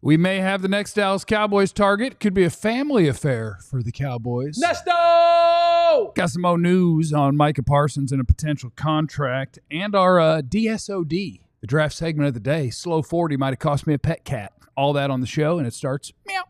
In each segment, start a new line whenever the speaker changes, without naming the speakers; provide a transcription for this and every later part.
We may have the next Dallas Cowboys target. Could be a family affair for the Cowboys.
Nesto!
Got some more news on Micah Parsons and a potential contract. And our DSOD, the draft segment of the day. Slow 40 might have cost me a pet cat. All that on the show, and it starts meow.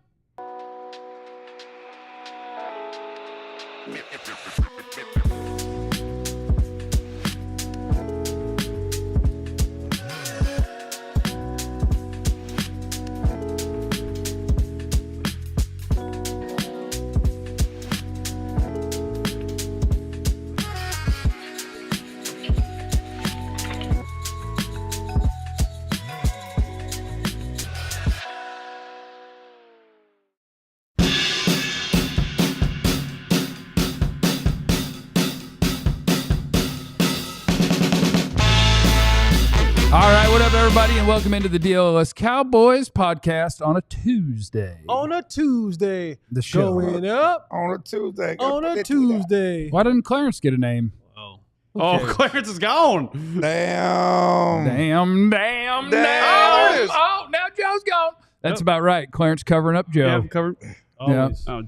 All right, what up, everybody, and welcome into the DLLS Cowboys podcast on a Tuesday.
On a Tuesday.
The show.
Going up.
On a Tuesday.
On a Tuesday.
Why didn't Clarence get a name?
Oh.
Oh,
Okay.
Clarence is gone.
Damn.
Damn. Oh, now Joe's gone. That's about right. Clarence covering up Joe.
Yeah, I'm covered.
Always.
Oh,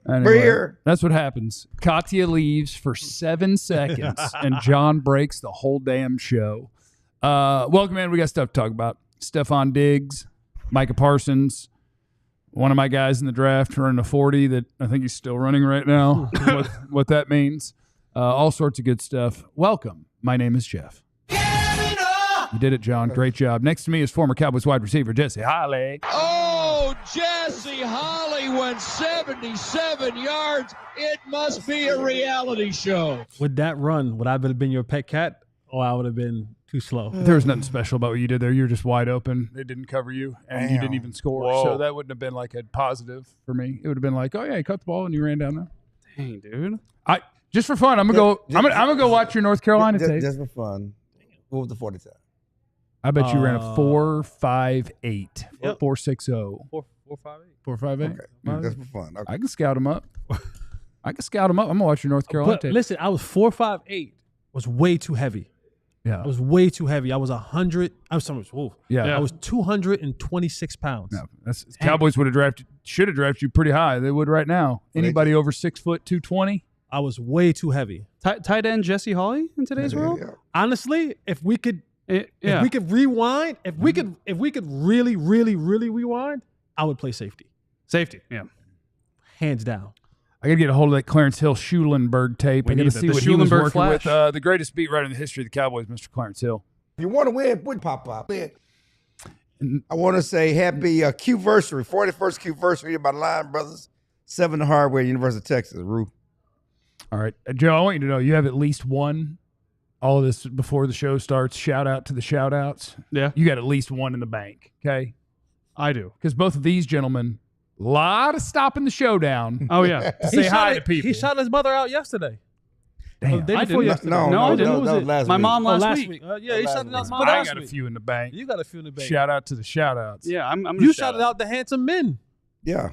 Anyway,
We're here.
That's what happens. Katya leaves for 7 seconds, and John breaks the whole damn show. Welcome in. We got stuff to talk about. Stefon Diggs, Micah Parsons, one of my guys in the draft running a 40 that I think he's still running right now. what that means. All sorts of good stuff. Welcome. My name is Jeff. You did it, John. Great job. Next to me is former Cowboys wide receiver Jesse Holly.
Oh, Jesse Holly went 77 yards. It must be a reality show.
With that run, would I have been your pet cat, or I would have been too slow?
There was nothing special about what you did there. You were just wide open. They didn't cover you, and you didn't even score.
Whoa.
So that wouldn't have been like a positive for me. It would have been like, oh yeah, you caught the ball and you ran down there.
dang, dude.
Just for fun, I'm gonna go watch your North Carolina tape.
Just for fun. What was the 40 time?
I bet you ran a 4.58,
Yep.
4.60,
4.58.
4.58.
Okay. Just for fun. Okay.
I can scout him up. I'm gonna watch your North Carolina
But
tape.
listen, I was 4.58. Was way too heavy.
Yeah,
I was way too heavy. I was 100. I was sorry. Whoa.
yeah.
I was 226 pounds.
No, Cowboys should have drafted you pretty high. They would right now. Anybody over 6 foot 220?
I was way too heavy.
Tight end Jesse Holly in today's world?
Yeah.
Honestly, if we could
Yeah.
If we could rewind, if we could really rewind, I would play safety.
Safety. Yeah.
Hands down.
I gotta get a hold of that Clarence Hill Schulenberg tape. I gotta
need
see
the
what he was
Schulenberg
working with.
flash.
The greatest beat writer in the history of the Cowboys, Mr. Clarence Hill.
If you want to win, put pop. I want to say happy Q-versary, 41st Q-versary of my Line Brothers, 7 Hardware, University of Texas, Rue.
All right, Joe, I want you to know you have at least one. All of this before the show starts. Shout out to the shout outs.
Yeah.
You got at least one in the bank, okay?
I do.
Because both of these gentlemen, a lot of stopping the show down
Oh, yeah.
to say hi to people.
He shot his mother out yesterday.
Damn.
The day
I
before
didn't.
yesterday.
No,
I didn't.
that was
it?
last
My
week.
mom last,
last
week.
week. Yeah, he shot it out
I
last
got a
week.
few in the bank.
You got a few in the bank.
Shout out to the shout outs.
Yeah, I'm gonna
You
shout
shouted out the handsome men
Yeah.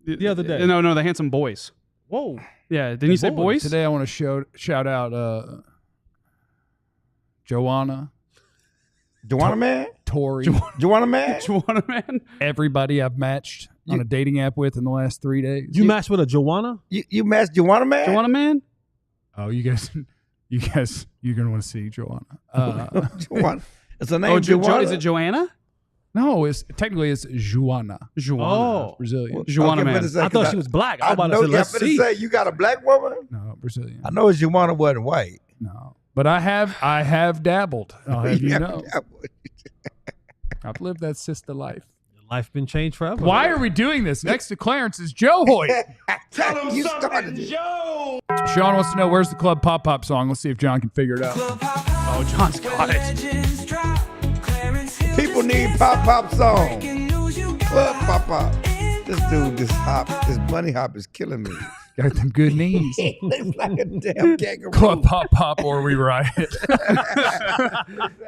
the other day.
No, the handsome boys.
Whoa.
Yeah, didn't you say boys?
Today I want to shout out Joanna,
Joanna Man?
Tori,
Joanna Man?
Juana, man.
everybody I've matched on a dating app with in the last 3 days.
You matched with a Joanna?
You matched Joanna Man?
Juana, man.
Oh, you're gonna want to see Joanna.
Joanna. It's her name,
Oh,
Joanna?
is it Joanna?
No, it's Joanna.
Juana.
Oh.
Brazilian.
Juana, man.
I thought she was black. I was about to say, let's see.
You got a black woman?
No, Brazilian.
I know it's Joanna wasn't white.
No, but I have dabbled. I'll have you know, I've lived that sister life.
Life been changed forever.
Why are we doing this? Next to Clarence is Joe Hoyt.
Tell him you started it.
Sean wants to know where's the Club Pop Pop song. Let's see if John can figure it out.
Oh, John's got it.
People need pop song. Club pop. This dude, this bunny hop is killing me.
Got them good knees.
He looks like a damn kangaroo.
Club Pop Pop or we riot.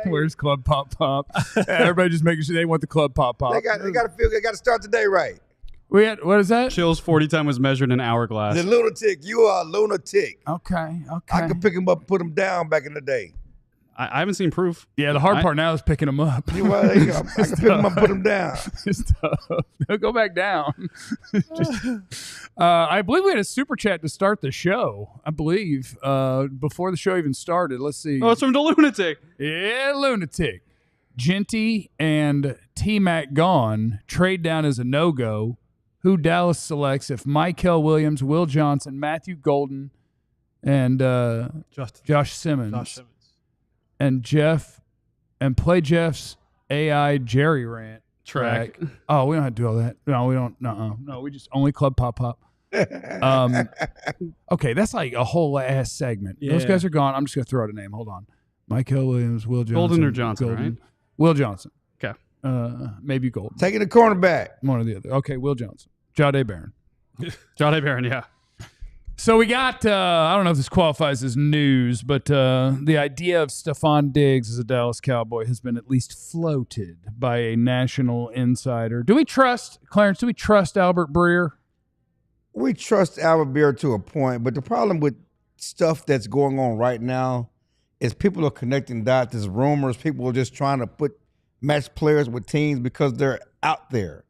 Where's Club Pop Pop? Everybody just making sure they want the Club Pop Pop.
They got to start the day right.
We had, what is that?
Chill's 40 time was measured in hourglass.
The lunatic, you are a lunatic.
Okay.
I could pick him up and put him down back in the day.
I haven't seen proof.
Yeah, the hard part now is picking them up.
Well, there you go. I can pick them up, put them down.
It's tough. They'll go back down. I believe we had a super chat to start the show. I believe before the show even started. Let's see.
Oh, it's from the Lunatic.
Yeah, Lunatic. Genty and T-Mac gone. Trade down is a no-go. Who Dallas selects if Michael Williams, Will Johnson, Matthew Golden, and Josh Simmons. And play Jeff's AI Jerry rant
Track.
Oh, we don't have to do all that. No, we don't. No, we just only club pop. Okay, that's like a whole ass segment.
Yeah.
Those guys are gone. I'm just gonna throw out a name. Hold on. Michael Williams, Will Johnson,
Golden or Johnson, right?
Will Johnson.
Okay.
Maybe Golden.
Taking the cornerback.
One or the other. Okay, Will Johnson. Jade Barron.
Jade Barron, yeah.
So we got, I don't know if this qualifies as news, but the idea of Stefon Diggs as a Dallas Cowboy has been at least floated by a national insider. Clarence, do we trust Albert Breer?
We trust Albert Breer to a point, but the problem with stuff that's going on right now is people are connecting dots. There's rumors. People are just trying to match players with teams because they're out there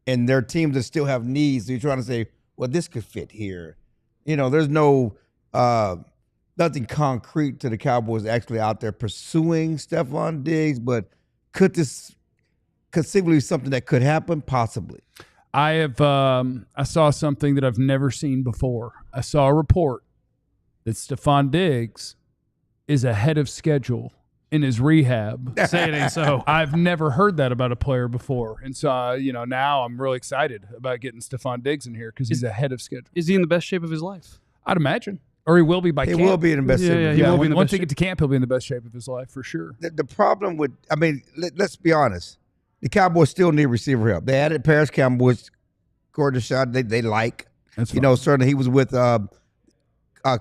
and their teams that still have needs. So you're trying to say, well, this could fit here. You know, there's no nothing concrete to the Cowboys actually out there pursuing Stefon Diggs, but could this conceivably be something that could happen? Possibly.
I saw something that I've never seen before. I saw a report that Stefon Diggs is ahead of schedule in his rehab.
Say it ain't so.
I've never heard that about a player before. And so, now I'm really excited about getting Stefon Diggs in here because he's ahead of schedule.
Is he in the best shape of his life?
I'd imagine. Or he will be by camp.
He will be in the best shape.
he will be in the
once
best
he gets to camp, he'll be in the best shape of his life for sure.
The problem with, let's be honest. The Cowboys still need receiver help. They added Paris Cowboys, gorgeous shot they like.
That's fine.
Certainly he was with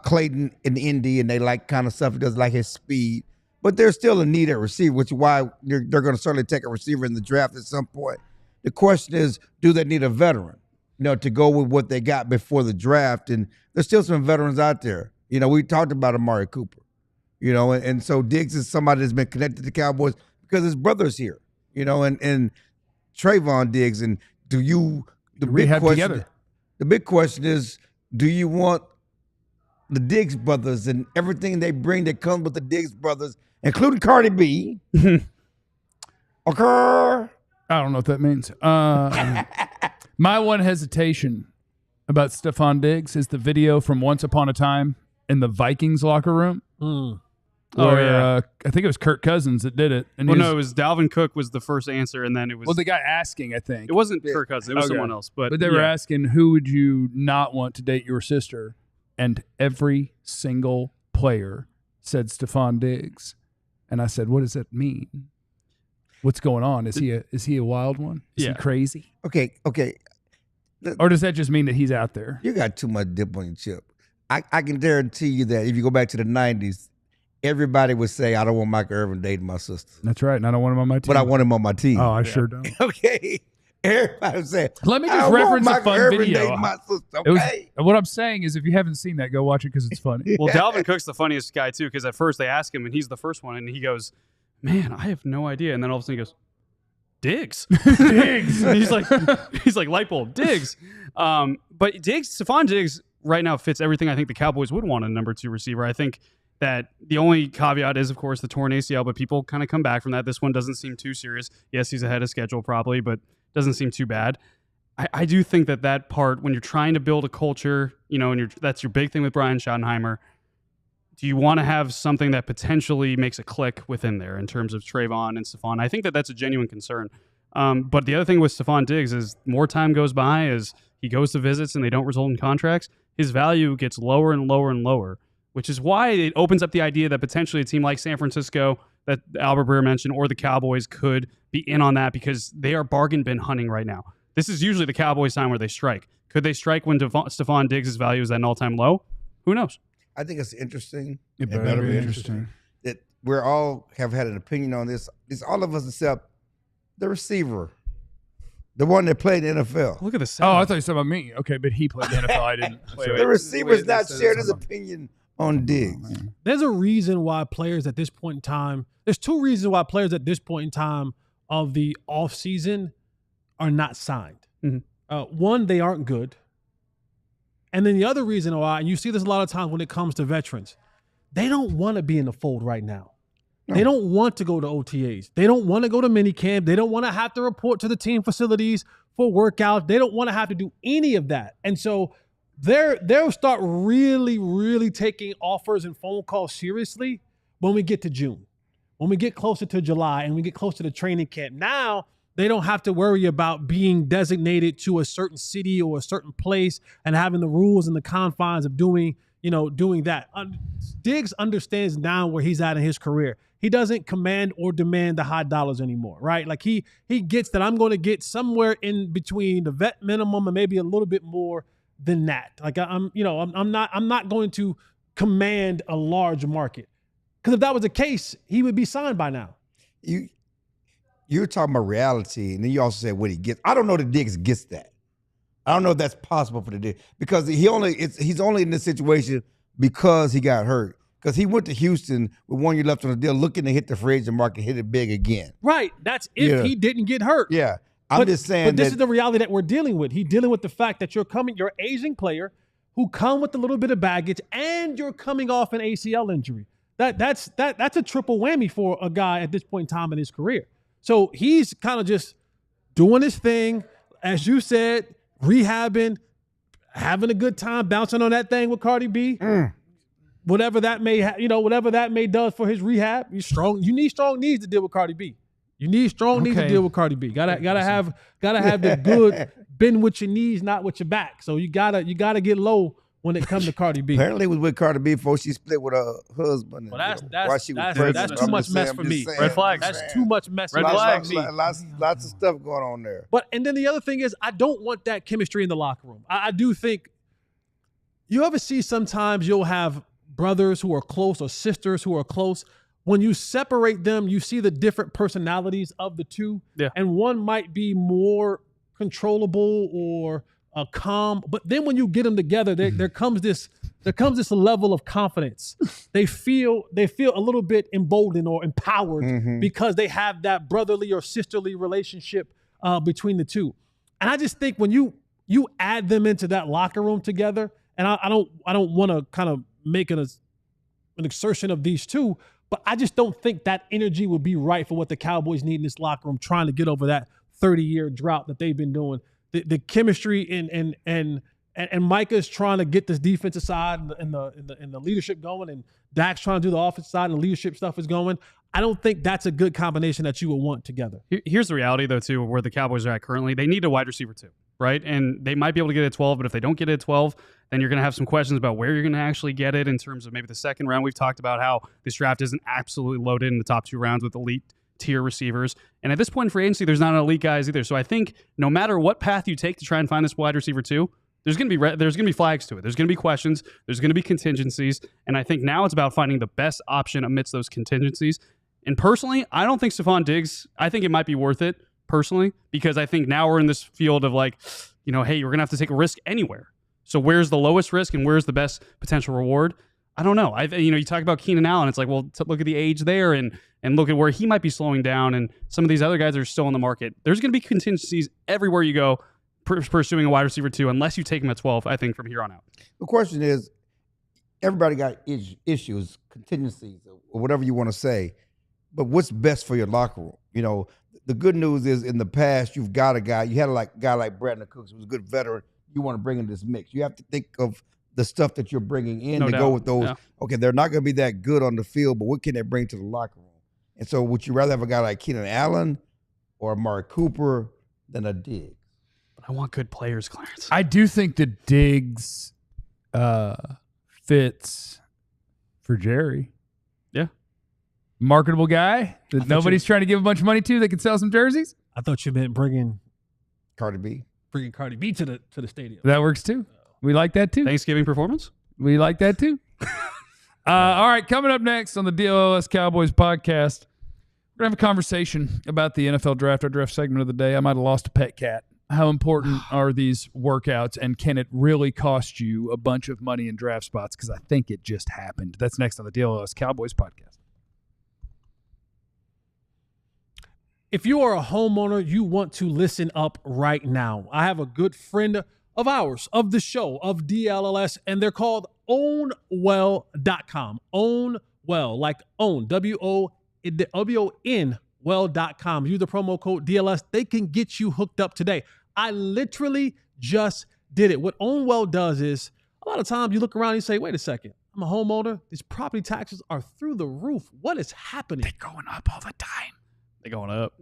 Clayton in the Indy, and they like kind of stuff. He does like his speed. But there's still a need at receiver, which is why they're going to certainly take a receiver in the draft at some point. The question is, do they need a veteran, to go with what they got before the draft? And there's still some veterans out there. We talked about Amari Cooper, and so Diggs is somebody that's been connected to the Cowboys because his brother's here, and Trevon Diggs. And the big question is, do you want the Diggs brothers and everything they bring that comes with the Diggs brothers, including Cardi B, occur?
I don't know what that means. My one hesitation about Stefon Diggs is the video from Once Upon a Time in the Vikings locker room. Where, I think it was Kirk Cousins that did it. And
it was Dalvin Cook was the first answer, and then it was...
Well, the guy asking, I think.
It wasn't Kirk Cousins. It was someone else. But
they were asking, who would you not want to date your sister? And every single player said Stefon Diggs. And I said, what does that mean? What's going on? Is he a wild one? Is he crazy?
Okay.
Or does that just mean that he's out there?
You got too much dip on your chip. I can guarantee you that if you go back to the 90s, everybody would say, I don't want Michael Irvin dating my sister.
That's right. And I don't want him on my team.
But I want him on my team.
Oh, I sure don't.
Okay. Everybody would say,
let me just reference a fun video.
My sister. Okay.
What I'm saying is, if you haven't seen that, go watch it because it's funny.
Well, Dalvin Cook's the funniest guy, too, because at first they ask him, and he's the first one, and he goes, man, I have no idea. And then all of a sudden he goes, Diggs.
Diggs.
he's like light bulb, Diggs. But Stefon Diggs right now fits everything I think the Cowboys would want in a number 2 receiver. I think that the only caveat is, of course, the torn ACL, but people kind of come back from that. This one doesn't seem too serious. Yes, he's ahead of schedule probably, but doesn't seem too bad. I do think that part, when you're trying to build a culture, and that's your big thing with Brian Schottenheimer, do you want to have something that potentially makes a click within there in terms of Trevon and Stefon? I think that's a genuine concern. But the other thing with Stefon Diggs is more time goes by as he goes to visits and they don't result in contracts, his value gets lower and lower and lower, which is why it opens up the idea that potentially a team like San Francisco that Albert Breer mentioned or the Cowboys could be in on that because they are bargain bin hunting right now. This is usually the Cowboys' time where they strike. Could they strike when Stefon Diggs' value is at an all-time low? Who knows?
I think it's interesting.
It better be interesting.
That we all have had an opinion on this. It's all of us except the receiver, the one that played in the NFL.
Look at the
Oh, I thought you were talking about me. Okay, but he played in the NFL. I didn't.
The receiver's not shared his opinion on Diggs.
There's a reason why players at this point in time, there's two reasons why players at this point in time of the offseason are not signed. One, they aren't good. And then the other reason why, and you see this a lot of times when it comes to veterans, they don't want to be in the fold right now. No. They don't want to go to OTAs. They don't want to go to minicamp. They don't want to have to report to the team facilities for workouts. They don't want to have to do any of that. And so they'll start really, really taking offers and phone calls seriously when we get to June, when we get closer to July and we get closer to training camp. Now they don't have to worry about being designated to a certain city or a certain place and having the rules and the confines of doing that. Diggs understands now where he's at in his career. He doesn't command or demand the high dollars anymore, right? Like he gets that I'm going to get somewhere in between the vet minimum and maybe a little bit more than that. Like I'm not going to command a large market, because if that was the case, he would be signed by now.
You're talking about reality, and then you also said what he gets. I don't know that Diggs gets that. I don't know if that's possible for the Diggs, because he's only in this situation because he got hurt. Because he went to Houston with 1 year left on the deal, looking to hit the free agent market, hit it big again.
Right. That's if he didn't get hurt.
Yeah. I'm just saying
but this is the reality that we're dealing with. He's dealing with the fact that you're an aging player who come with a little bit of baggage, and you're coming off an ACL injury. That's a triple whammy for a guy at this point in time in his career. So he's kind of just doing his thing, as you said, rehabbing, having a good time, bouncing on that thing with Cardi B. Whatever that may do for his rehab. He's strong. You need strong knees to deal with Cardi B. You need strong knees to deal with Cardi B. Gotta have the good bend with your knees, not with your back. So you gotta get low when it comes to Cardi B.
Apparently, it was with Cardi B before she split with her husband.
Well, that's too much mess for me.
Red flags.
That's too much mess.
Red flags.
Lots of stuff going on there.
And then the other thing is, I don't want that chemistry in the locker room. I do think you ever see sometimes you'll have brothers who are close or sisters who are close. When you separate them, you see the different personalities of the two. Yeah. And one might be more controllable or calm. But then when you get them together, there comes this level of confidence. They feel a little bit emboldened or empowered because they have that brotherly or sisterly relationship between the two. And I just think when you add them into that locker room together, and I don't want to kind of make an exertion of these two, but I just don't think that energy would be right for what the Cowboys need in this locker room, trying to get over that 30-year drought that they've been doing. The chemistry and Micah's trying to get this defensive side and the leadership going, and Dak's trying to do the offensive side and the leadership stuff is going. I don't think that's a good combination that you would want together.
Here's the reality, though, too, of where the Cowboys are at currently. They need a wide receiver, too, right? And they might be able to get it at 12, but if they don't get it at 12, then you're going to have some questions about where you're going to actually get it in terms of maybe the second round. We've talked about how this draft isn't absolutely loaded in the top 2 rounds with elite tier receivers. And at this point in free agency, there's not elite guys either. So I think no matter what path you take to try and find this wide receiver 2, there's going to be flags to it. There's going to be questions. There's going to be contingencies. And I think now it's about finding the best option amidst those contingencies. And personally, I don't think Stefon Diggs, I think it might be worth it personally, because I think now we're in this field of like, hey, you're going to have to take a risk anywhere. So where's the lowest risk and where's the best potential reward? I don't know. You talk about Keenan Allen. It's like, well, look at the age there and look at where he might be slowing down. And some of these other guys are still in the market. There's going to be contingencies everywhere you go pursuing a wide receiver 2, unless you take him at 12, I think, from here on out.
The question is, everybody got issues, contingencies, or whatever you want to say. But what's best for your locker room? The good news is in the past, you've got a guy. You had a guy like Brandon Cooks, who was a good veteran. You want to bring in this mix. You have to think of the stuff that you're bringing in to go with those. Yeah. Okay, they're not going to be that good on the field, but what can they bring to the locker room? And so would you rather have a guy like Keenan Allen or Amari Cooper than a Diggs?
But I want good players, Clarence.
I do think the Diggs fits for Jerry.
Yeah.
Marketable guy that nobody's trying to give a bunch of money to that can sell some jerseys.
I thought you meant bringing
Cardi B.
Bringing Cardi B to the stadium.
That works too. We like that too.
Thanksgiving performance?
We like that too. All right, coming up next on the DLLS Cowboys podcast, we're going to have a conversation about the NFL draft, our draft segment of the day. I might have lost a pet cat. How important are these workouts, and can it really cost you a bunch of money in draft spots? Because I think it just happened. That's next on the DLLS Cowboys podcast.
If you are a homeowner, you want to listen up right now. I have a good friend of ours, of the show, of DLLS, and they're called OwnWell.com. OwnWell, like own, W-O-N, well.com. Use the promo code DLS. They can get you hooked up today. I literally just did it. What OwnWell does is, a lot of times you look around and you say, wait a second, I'm a homeowner. These property taxes are through the roof. What is happening?
They're going up all the time.
They're going up.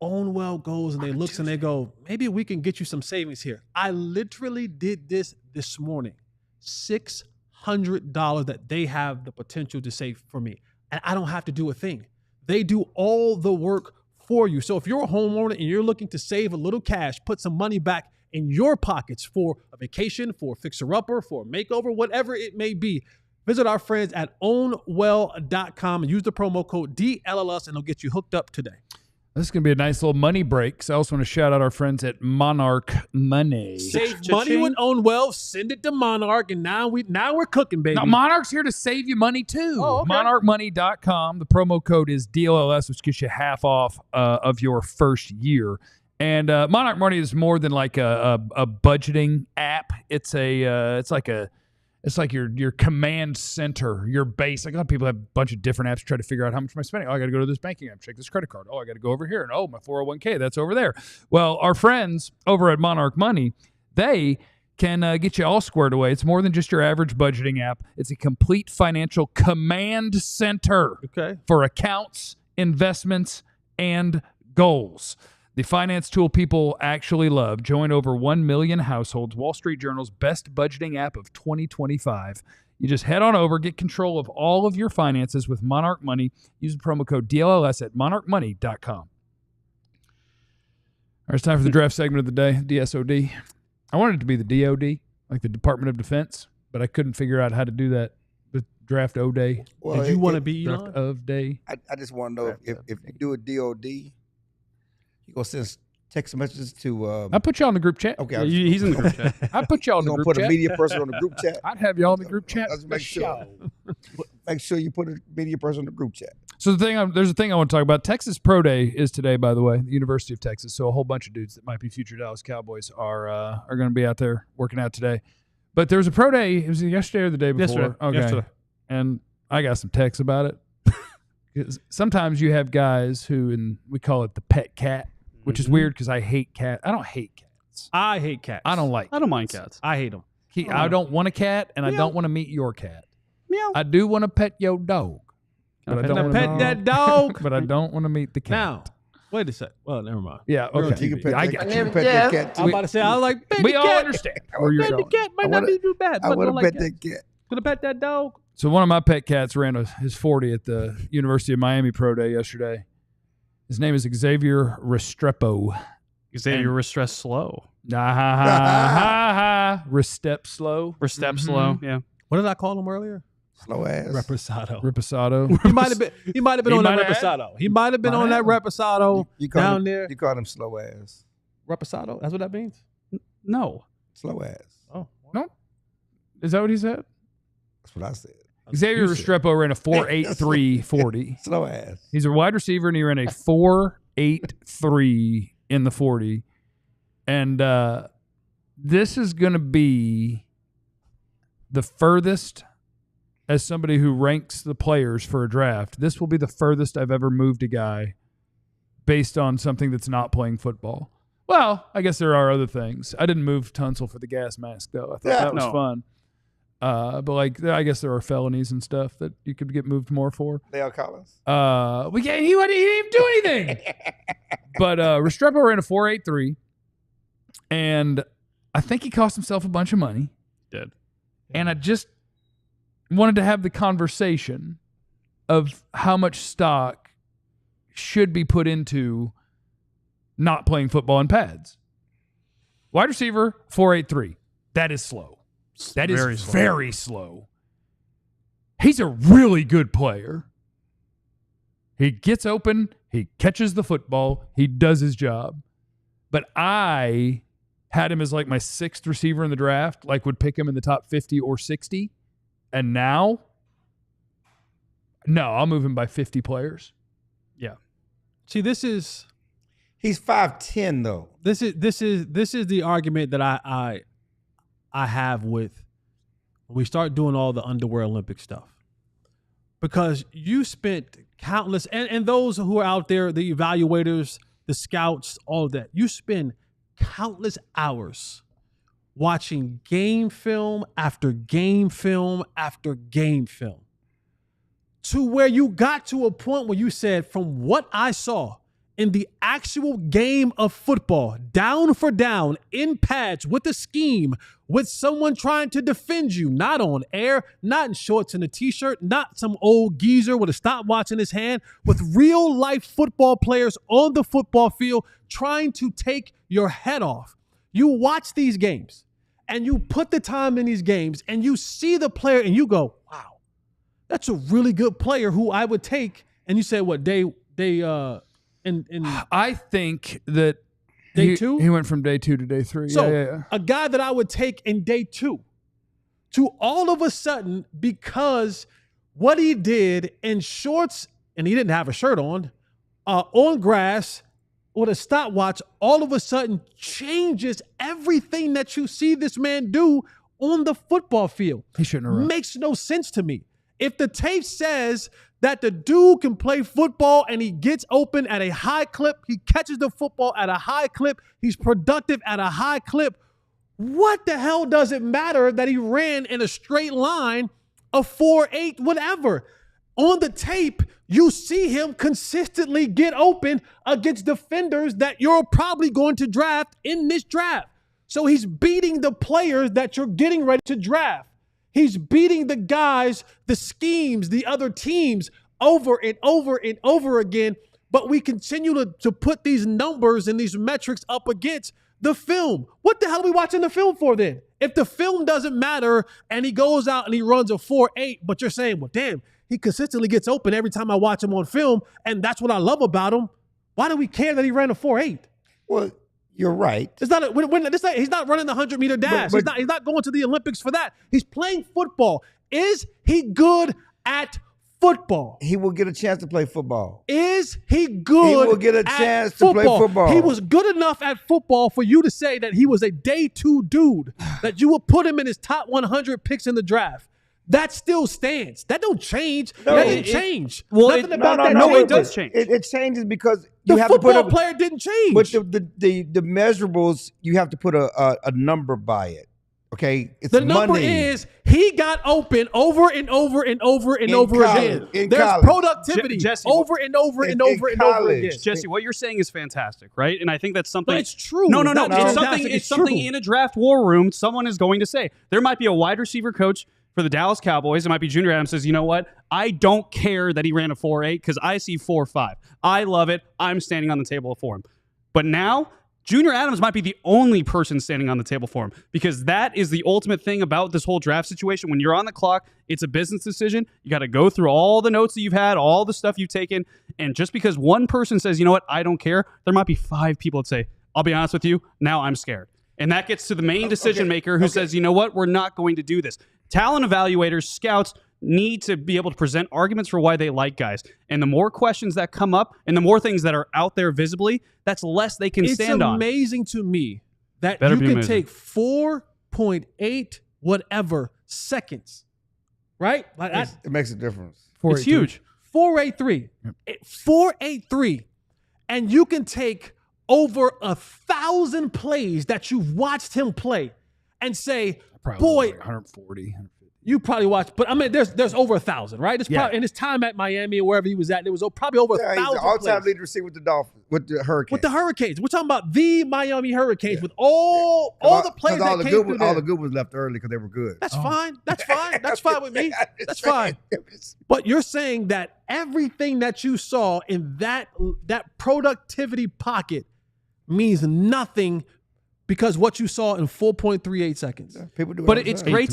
OwnWell goes and they looks and they go, maybe we can get you some savings here. I literally did this morning. $600 that they have the potential to save for me. And I don't have to do a thing. They do all the work for you. So if you're a homeowner and you're looking to save a little cash, put some money back in your pockets for a vacation, for a fixer-upper, for a makeover, whatever it may be, visit our friends at ownwell.com and use the promo code DLLS and they'll get you hooked up today.
This is going to be a nice little money break. So I also want to shout out our friends at Monarch Money.
Save money with OwnWell, send it to Monarch, and now we're cooking, baby.
Now, Monarch's here to save you money, too.
Oh, okay.
MonarchMoney.com. The promo code is DLLS, which gets you half off of your first year. And Monarch Money is more than like a budgeting app. It's like your command center, your base. Like a lot of people have a bunch of different apps to try to figure out how much am I spending. Oh, I got to go to this banking app, check this credit card. Oh, I got to go over here. And oh, my 401k, that's over there. Well, our friends over at Monarch Money, they can get you all squared away. It's more than just your average budgeting app. It's a complete financial command center for accounts, investments, and goals. The finance tool people actually love. Join over 1 million households. Wall Street Journal's best budgeting app of 2025. You just head on over, get control of all of your finances with Monarch Money. Use the promo code DLLS at monarchmoney.com. All right, it's time for the draft segment of the day, DSOD. I wanted it to be the DOD, like the Department of Defense, but I couldn't figure out how to do that. The draft O-Day.
Well,
Did you want to be
Draft
Elon?
of day.
I just want to know if you do a DOD, you gonna send text messages to.
I put y'all in the group chat.
Okay,
He's in the group chat.
I put y'all in the
you gonna
group
put
chat.
a media person on the group chat.
I'd have y'all in the group chat.
Let's make sure. Make sure you put a media person in the group chat.
So there's a thing I want to talk about. Texas Pro Day is today, by the way, the University of Texas. So a whole bunch of dudes that might be future Dallas Cowboys are going to be out there working out today. But there was a Pro Day. It was yesterday or the day before.
Yesterday.
Okay.
Yesterday.
And I got some texts about it. 'Cause sometimes you have guys who, and we call it the pet cat, which is weird because I hate cat. I don't hate cats.
I hate cats.
I don't like.
I don't mind cats.
I hate them.
I don't want a cat, and I don't want to meet your cat.
Meow.
I do want to pet your dog, but I don't
Now
want
pet
to
that dog.
But I don't want to meet the cat.
Now, wait a sec. Well, never mind.
Yeah,
You
okay.
can pet
I
that,
got
you
you.
can pet that cat
I'm
too.
about to say, I was like, pet
We
the
all
cat.
understand where you're
Pet the
going.
cat might not be too bad.
I
but
want
don't
to
like
pet
cats.
that cat.
Gonna pet that dog.
So one of my pet cats ran his 40 at the University of Miami Pro Day yesterday. His name is Xavier Restrepo.
Xavier Restrepo.
Restep slow.
Restep slow. Yeah.
What did I call him earlier?
Slow ass.
Reposado.
Riposado.
He might have been. He might have been
He
on that
might have.
Reposado. He might have been on that Reposado
You call
down
him,
there.
You call him slow ass.
Reposado. That's what that means.
No.
Slow ass.
Oh,
No? Is that what he said?
That's what I said.
Xavier
You said.
Restrepo ran a 4.83 40.
Slow ass.
He's a wide receiver, and he ran a 4.83 in the 40. And this is going to be the furthest, as somebody who ranks the players for a draft, this will be the furthest I've ever moved a guy based on something that's not playing football. Well, I guess there are other things. I didn't move Tunsil for the gas mask, though. I thought that was fun. But like, I guess there are felonies and stuff that you could get moved more for.
Dale Collins.
He didn't even do anything. But Restrepo ran a 4.83, and I think he cost himself a bunch of money.
Did.
And I just wanted to have the conversation of how much stock should be put into not playing football in pads. Wide receiver, 4.83. That is slow. That is very slow. He's a really good player. He gets open. He catches the football. He does his job. but I had him as like my 6th receiver in the draft, like would pick him in the top 50 or 60. And now, no, I'll move him by 50 players.
Yeah.
See, he's
5'10" though.
This is the argument that I have with when we start doing all the underwear Olympic stuff. Because you spent countless, and those who are out there, the evaluators, the scouts, all of that, you spend countless hours watching game film after game film after game film to where you got to a point where you said, from what I saw in the actual game of football, down for down, in pads, with a scheme, with someone trying to defend you, not on air, not in shorts and a t-shirt, not some old geezer with a stopwatch in his hand, with real life football players on the football field trying to take your head off. You watch these games and you put the time in these games and you see the player and you go, wow, that's a really good player who I would take. And you say, what,
I think that
day 2?
He went from day 2 to day 3.
So a guy that I would take in day 2 to all of a sudden, because what he did in shorts, and he didn't have a shirt on grass with a stopwatch, all of a sudden changes everything that you see this man do on the football field.
He shouldn't have run.
Makes no sense to me. If the tape says that the dude can play football and he gets open at a high clip, he catches the football at a high clip, he's productive at a high clip, what the hell does it matter that he ran in a straight line, a 4.8, whatever? On the tape, you see him consistently get open against defenders that you're probably going to draft in this draft. So he's beating the players that you're getting ready to draft. He's beating the guys, the schemes, the other teams over and over and over again. But we continue to put these numbers and these metrics up against the film. What the hell are we watching the film for then? If the film doesn't matter and he goes out and he runs a 4.8, but you're saying, well, damn, he consistently gets open every time I watch him on film, and that's what I love about him. Why do we care that he ran a 4.8?
Well, you're right.
It's not he's not running the 100-meter dash. He's not going to the Olympics for that. He's playing football. Is he good at football?
He will get a chance to play football.
Is he good?
He will get a chance to play football.
He was good enough at football for you to say that he was a day 2 dude, that you would put him in his top 100 picks in the draft. That still stands. That don't change.
No,
that didn't change.
Well,
Nothing about that.
No, it
changes.
does change.
It changes because
The
you have to put
football player didn't change.
But the measurables, you have to put a number by it. Okay, it's
the number
money.
is he got open over and over and over and
In
over
college,
again.
in
There's
college.
productivity
Jesse,
over and over and over and over again.
Jesse, what you're saying is fantastic, right? And I think that's something.
But it's true.
No.
It's not
It's
fantastic.
it's something
true.
in a draft war room someone is going to say. There might be a wide receiver coach for the Dallas Cowboys. It might be Junior Adams says, you know what? I don't care that he ran a 4.8 because I see 4.5. I love it. I'm standing on the table for him. But now, Junior Adams might be the only person standing on the table for him, because that is the ultimate thing about this whole draft situation. When you're on the clock, it's a business decision. You got to go through all the notes that you've had, all the stuff you've taken. And just because one person says, you know what, I don't care, there might be 5 people that say, I'll be honest with you, now I'm scared. And that gets to the main decision maker who says, you know what, we're not going to do this. Talent evaluators, scouts need to be able to present arguments for why they like guys. And the more questions that come up and the more things that are out there visibly, that's less they can stand on.
It's amazing to me that
Better
you
be
can
amazing.
take 4.8 whatever seconds, right? Like
It makes a difference.
It's huge.
4.83. 4.83. And you can take over 1,000 plays that you've watched him play and say, boy,
like 140, 150.
you probably watched, but I mean, there's over 1,000, right? It's
Yeah.
probably in his time at Miami or wherever he was at, there was probably over
Yeah, he's
1,000
the all-time
plays.
leader receiver with the Dolphins, with the Hurricanes.
With the Hurricanes. We're talking about the Miami Hurricanes with all the players that came through there.
all the good ones left early because they were good.
That's fine. That's fine. That's fine with me. That's fine. But you're saying that everything that you saw in that productivity pocket means nothing because what you saw in 4.38 seconds.
People do it
But
all the
it's
time.
great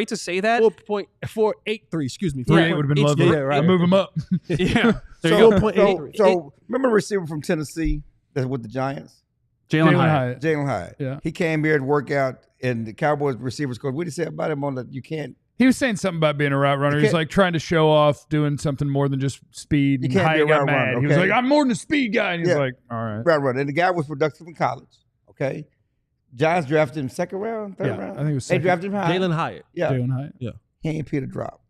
to say that.
4.483, excuse me.
3.8 would have been lovely.
Yeah, right.
I'll move him up.
Yeah. There you go.
4.83.
So remember the receiver from Tennessee that's with the Giants?
Jalen Hyatt.
Jalen Hyatt.
Yeah.
He came here to work out, and the Cowboys receivers coach, what did he say about him on the, you can't.
He was saying something about being a route runner. He's like trying to show off doing something more than just speed.
You
And
can't be
Hyatt
a
got
route
mad.
runner,
He was
okay?
like, I'm more than a speed guy. And he's
Yeah.
like, all right.
Route runner. And the guy was productive in college, okay? Giants drafted him second round, third
Yeah,
round.
I think it was
They
second.
drafted him high.
Jalen Hyatt.
Yeah.
Jalen Hyatt.
He ain't Peter drop.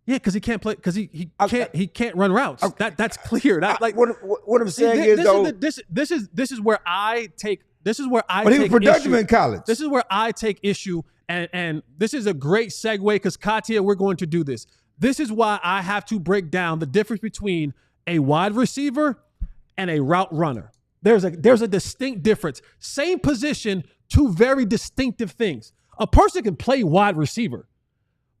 Yeah, because he can't play. Because he
Okay.
can't run routes. That's clear. That like
What I'm
see,
saying is, though,
this is where I take. This is where I.
but he was
take
productive
issue.
in college.
This is where I take issue, and this is a great segue because Katia, we're going to do this. This is why I have to break down the difference between a wide receiver and a route runner. There's a distinct difference. Same position, two very distinctive things. A person can play wide receiver,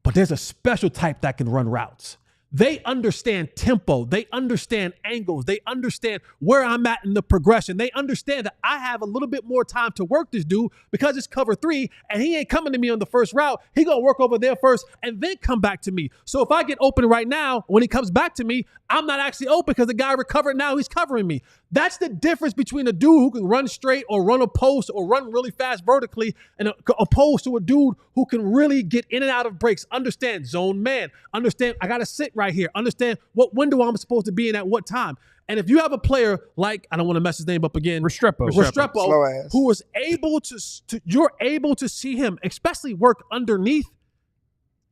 but there's a special type that can run routes. They understand tempo. They understand angles. They understand where I'm at in the progression. They understand that I have a little bit more time to work this dude because it's cover 3 and he ain't coming to me on the first route. He gonna work over there first and then come back to me. So if I get open right now, when he comes back to me, I'm not actually open because the guy recovered now, he's covering me. That's the difference between a dude who can run straight or run a post or run really fast vertically and opposed to a dude who can really get in and out of breaks, understand zone man, understand I got to sit right here, understand what window I'm supposed to be in at what time. And if you have a player like, I don't want to mess his name up again,
Restrepo,
Slow ass.
who was able to, you're able to see him, especially work underneath,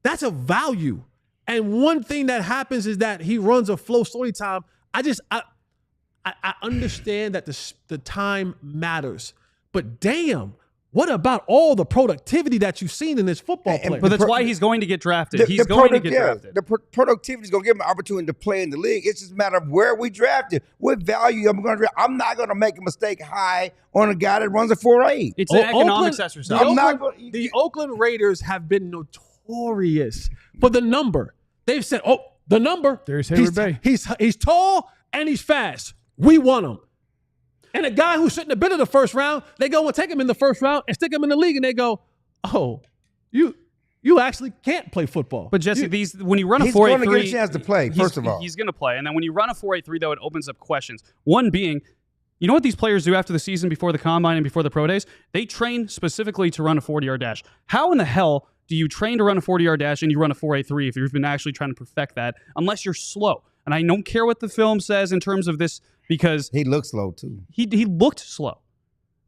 that's a value. And one thing that happens is that he runs a flow slowly time. I understand that the time matters, but damn, what about all the productivity that you've seen in this football player?
But that's why he's going to get drafted. He's going to get drafted.
The productivity is going to give him an opportunity to play in the league. It's just a matter of where we drafted, what value I'm going to draft. I'm not going to make a mistake high on a guy that runs a 4.8.
It's an economics exercise.
The Oakland Raiders have been notorious for the number. They've said, "Oh, the number.
There's Henry Bay.
He's tall and he's fast. We want him." And a guy who shouldn't have been in the first round, they go and take him in the first round and stick him in the league, and they go, "Oh, you actually can't play football."
But Jesse, when you run a 4.83,
he's going to get a chance to play. First of all,
he's going to play, and then when you run a 4.83, though, it opens up questions. One being, you know what these players do after the season, before the combine and before the pro days? They train specifically to run a 40-yard dash. How in the hell do you train to run a 40-yard dash and you run a 4.83 if you've been actually trying to perfect that, unless you're slow? And I don't care what the film says in terms of this, because
he looks slow too.
He looked slow.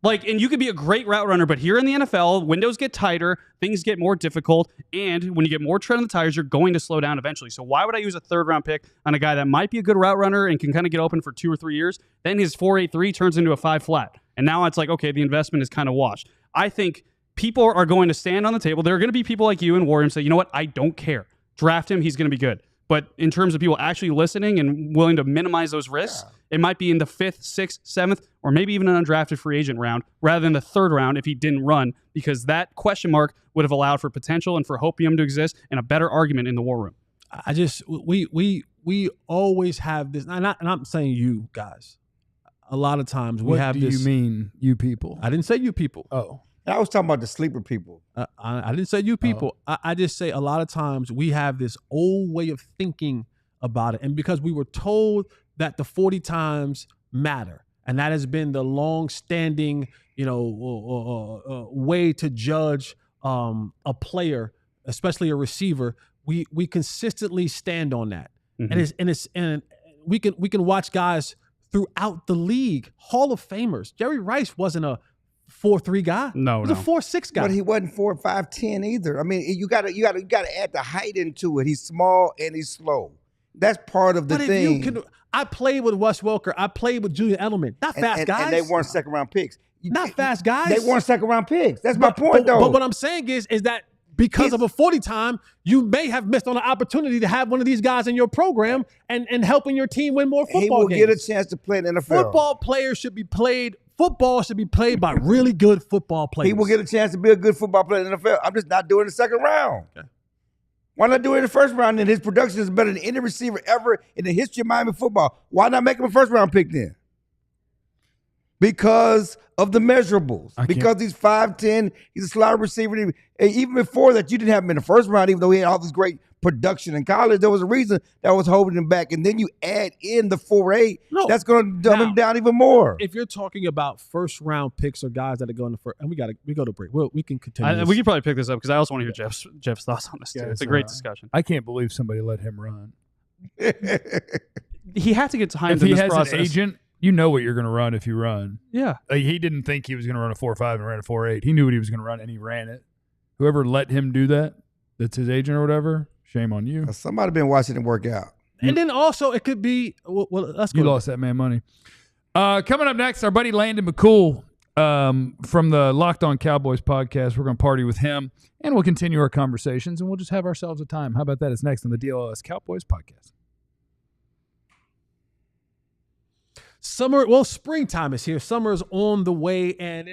Like, and you could be a great route runner, but here in the NFL, windows get tighter, things get more difficult, and when you get more tread on the tires, you're going to slow down eventually. So why would I use a third-round pick on a guy that might be a good route runner and can kind of get open for 2 or 3 years? Then his 4.83 turns into a 5 flat. And now it's like, okay, the investment is kind of washed. I think people are going to stand on the table. There are going to be people like you and Warren say, you know what, I don't care. Draft him, he's going to be good. But in terms of people actually listening and willing to minimize those risks, it might be in the 5th, 6th, 7th, or maybe even an undrafted free agent round rather than the 3rd round if he didn't run, because that question mark would have allowed for potential and for hopium to exist and a better argument in the war room.
We always have this, and I'm saying you guys. A lot of times we have this.
What do you mean, you people?
I didn't say you people.
Oh.
I was talking about the sleeper people.
I didn't say you people. I just say a lot of times we have this old way of thinking about it. And because we were told that the 40 times matter, and that has been the long-standing, way to judge a player, especially a receiver, we consistently stand on that. Mm-hmm. And we can watch guys throughout the league, Hall of Famers. Jerry Rice wasn't a 4.3 guy.
No,
he was a 4.6 guy.
But he wasn't 4, 5, 10 either. I mean, you got to add the height into it. He's small and he's slow. That's part of the thing.
I played with Wes Welker. I played with Julian Edelman. Not fast guys.
And they weren't second round picks.
Not fast guys.
They weren't second round picks. That's my point, though.
But what I'm saying is that because of a 40 time, you may have missed on an opportunity to have one of these guys in your program and helping your team win more football games.
He will get a chance to play in the NFL.
Football should be played by really good football players.
He will get a chance to be a good football player in the NFL. I'm just not doing the second round. Okay. Why not do it in the first round? And his production is better than any receiver ever in the history of Miami football. Why not make him a first round pick then? because of the measurables. Because he's 5'10", he's a slot receiver. Even before that, you didn't have him in the first round, even though he had all this great production in college. There was a reason that was holding him back. And then you add in the 4.8, that's going to dumb him down even more.
If you're talking about first round picks or guys that are going to first, and we go to break. We can continue.
We can probably pick this up because I also want to hear Jeff's thoughts on this too. It's a great discussion.
I can't believe somebody let him run.
He had to get timed
if
in
he
this
has
process.
an agent, you know what you're going to run if you run.
Yeah.
Like, he didn't think he was going to run a 4.5 and ran a 4.8. He knew what he was going to run, and he ran it. Whoever let him do that's his agent or whatever, shame on you.
Somebody been watching him work out.
And then also it could be let's go.
You lost that man money. Coming up next, our buddy Landon McCool from the Locked On Cowboys podcast. We're going to party with him, and we'll continue our conversations, and we'll just have ourselves a time. How about that? It's next on the DLLS Cowboys podcast.
Springtime is here. Summer's on the way, and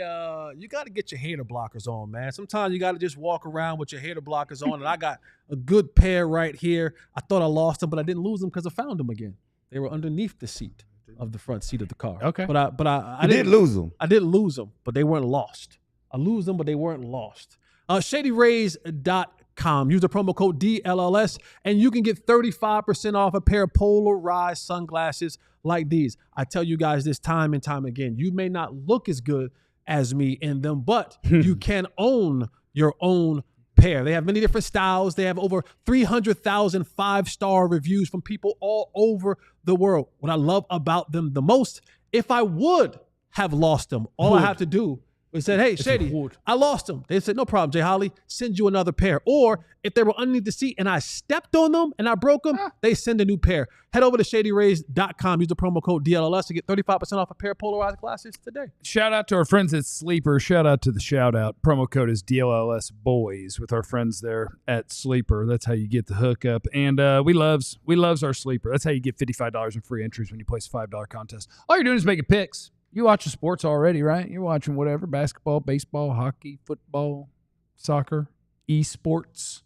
you got to get your hater blockers on, man. Sometimes you got to just walk around with your hater blockers on, and I got a good pair right here. I thought I lost them, but I didn't lose them because I found them again. They were underneath the seat of the front seat of the car.
Okay.
But I
didn't lose them.
I didn't lose them, but they weren't lost. I lose them, but they weren't lost. ShadyRays.com. Use the promo code DLLS, and you can get 35% off a pair of polarized sunglasses like these. I tell you guys this time and time again, you may not look as good as me in them, but you can own your own pair. They have many different styles. They have over 300,000 5-star reviews from people all over the world. What I love about them the most, if I would have lost them, all I have to do is say, hey, Shady, I lost them. They said, no problem, Jay Holly, send you another pair. Or if they were underneath the seat and I stepped on them and I broke them, they send a new pair. Head over to ShadyRays.com. Use the promo code DLLS to get 35% off a pair of polarized glasses today.
Shout out to our friends at Sleeper. Shout out to the shout out. Promo code is DLLS Boys with our friends there at Sleeper. That's how you get the hookup. And we loves our Sleeper. That's how you get $55 in free entries when you place a $5 contest. All you're doing is making picks. You watch the sports already, right? You're watching whatever, basketball, baseball, hockey, football, soccer, esports.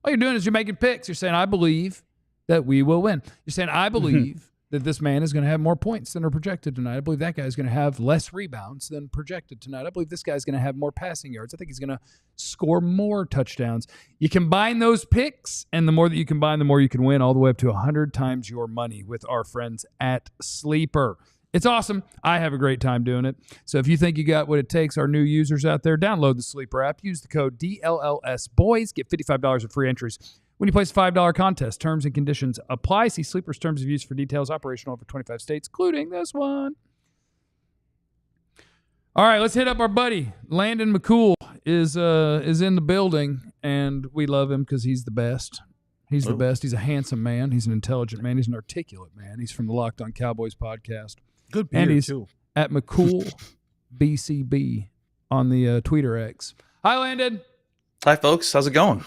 All you're doing is you're making picks. You're saying, I believe that we will win. You're saying, I believe that this man is going to have more points than are projected tonight. I believe that guy is going to have less rebounds than projected tonight. I believe this guy is going to have more passing yards. I think he's going to score more touchdowns. You combine those picks, and the more that you combine, the more you can win, all the way up to 100 times your money with our friends at Sleeper. It's awesome. I have a great time doing it. So if you think you got what it takes, our new users out there, download the Sleeper app. Use the code DLLS Boys. Get $55 in free entries when you place a $5 contest. Terms and conditions apply. See Sleeper's terms of use for details. Operational over 25 states, including this one. All right, let's hit up our buddy. Landon McCool is in the building, and we love him because he's the best. He's the best. He's a handsome man. He's an intelligent man. He's an articulate man. He's from the Locked On Cowboys podcast.
Good beard,
and he's
too.
At McCool BCB on the Twitter X. Hi, Landon.
Hi, folks. How's it going?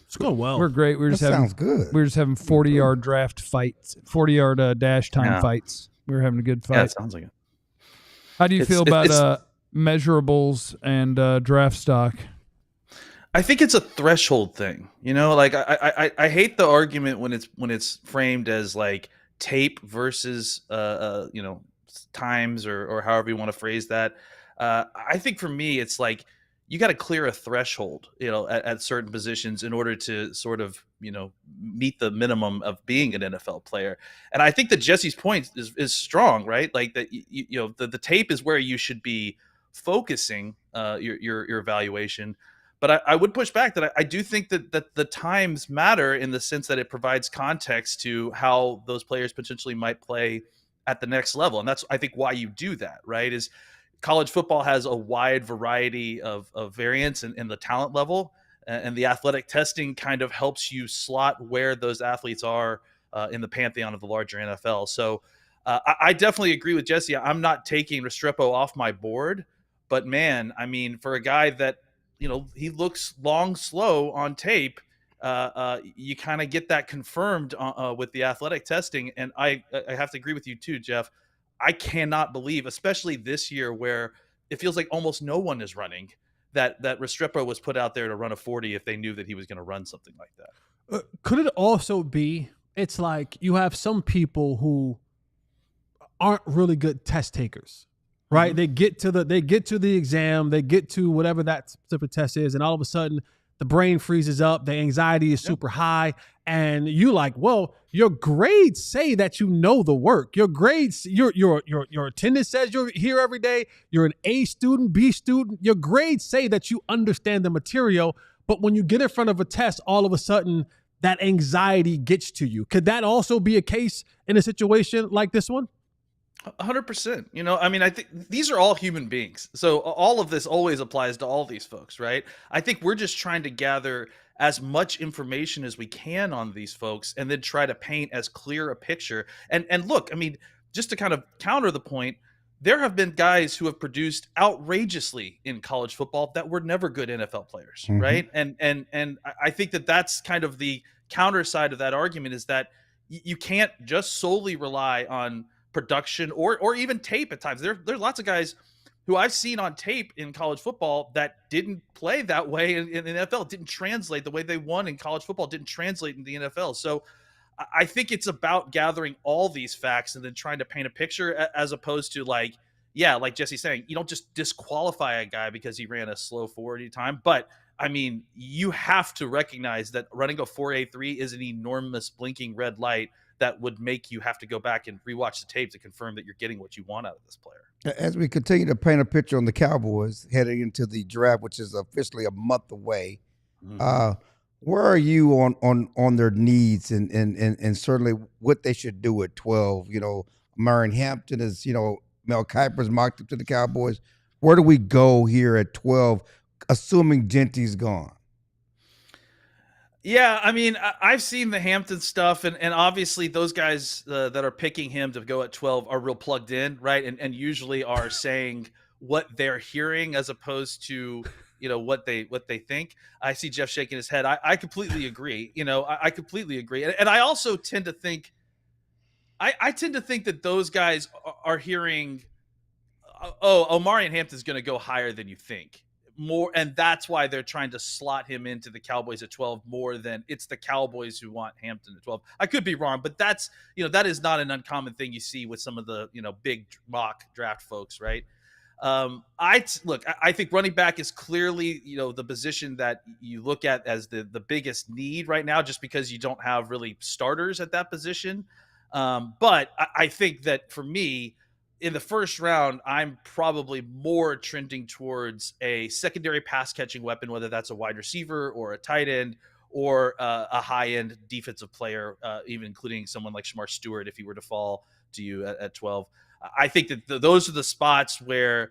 It's going well.
We're great.
Sounds good.
We're just having 40-yard draft fights, 40-yard dash time fights. We were having a good fight.
Yeah, it sounds like it.
How do you feel about measurables and draft stock?
I think it's a threshold thing. You know, like I hate the argument when it's framed as like tape versus times or however you want to phrase that. I think for me it's like you got to clear a threshold, at certain positions in order to sort of, meet the minimum of being an NFL player. And I think that Jesse's point is strong, right? Like that, the tape is where you should be focusing your evaluation. But I would push back that I do think that the times matter in the sense that it provides context to how those players potentially might play at the next level. And that's, I think, why you do that, right? Is college football has a wide variety of variants in the talent level, and the athletic testing kind of helps you slot where those athletes are in the pantheon of the larger NFL. So I definitely agree with Jesse. I'm not taking Restrepo off my board, but man, I mean, for a guy that, he looks long, slow on tape, you kind of get that confirmed with the athletic testing. And I have to agree with you too, Jeff. I cannot believe, especially this year where it feels like almost no one is running, that Restrepo was put out there to run a 40 if they knew that he was going to run something like that.
Could it also be, it's like you have some people who aren't really good test takers. right? They get to the exam, they get to whatever that specific test is, and all of a sudden the brain freezes up, the anxiety is super high, and you like, well, your grades say that you know the work. Your grades, your attendance says you're here every day. You're an A student, B student. Your grades say that you understand the material, but when you get in front of a test, all of a sudden that anxiety gets to you. Could that also be a case in a situation like this one?
100%. You know, I mean, I think these are all human beings. So all of this always applies to all these folks, right? I think we're just trying to gather as much information as we can on these folks and then try to paint as clear a picture. And look, I mean, just to kind of counter the point, there have been guys who have produced outrageously in college football that were never good NFL players, right? And I think that that's kind of the counter side of that argument, is that you can't just solely rely on production or even tape at times. There's lots of guys who I've seen on tape in college football that didn't play that way in the NFL. It didn't translate the way they won in college football, didn't translate in the NFL. So I think it's about gathering all these facts and then trying to paint a picture, as opposed to like Jesse's saying, you don't just disqualify a guy because he ran a slow 40 time. But I mean, you have to recognize that running a 4.83 is an enormous blinking red light that would make you have to go back and rewatch the tape to confirm that you're getting what you want out of this player.
As we continue to paint a picture on the Cowboys heading into the draft, which is officially a month away, where are you on their needs and certainly what they should do at 12? You know, Marion Hampton is, you know, Mel Kiper's mocked up to the Cowboys. Where do we go here at 12, assuming Genty's gone?
Yeah, I mean, I've seen the Hampton stuff, and obviously those guys that are picking him to go at 12 are real plugged in, right? And usually are saying what they're hearing as opposed to, you know, what they think. I see Jeff shaking his head. I completely agree. You know, I completely agree. And I also tend to think, I tend to think that those guys are hearing, Marion Hampton's going to go higher than you think. More, and that's why they're trying to slot him into the Cowboys at 12 more than it's the Cowboys who want Hampton at 12. I could be wrong, but that's, you know, that is not an uncommon thing you see with some of the, you know, big mock draft folks, right? I think running back is clearly, you know, the position that you look at as the biggest need right now, just because you don't have really starters at that position. But I think that for me, in the first round, I'm probably more trending towards a secondary pass catching weapon, whether that's a wide receiver or a tight end or a high end defensive player, even including someone like Shamar Stewart if he were to fall to you at 12. I think that those are the spots where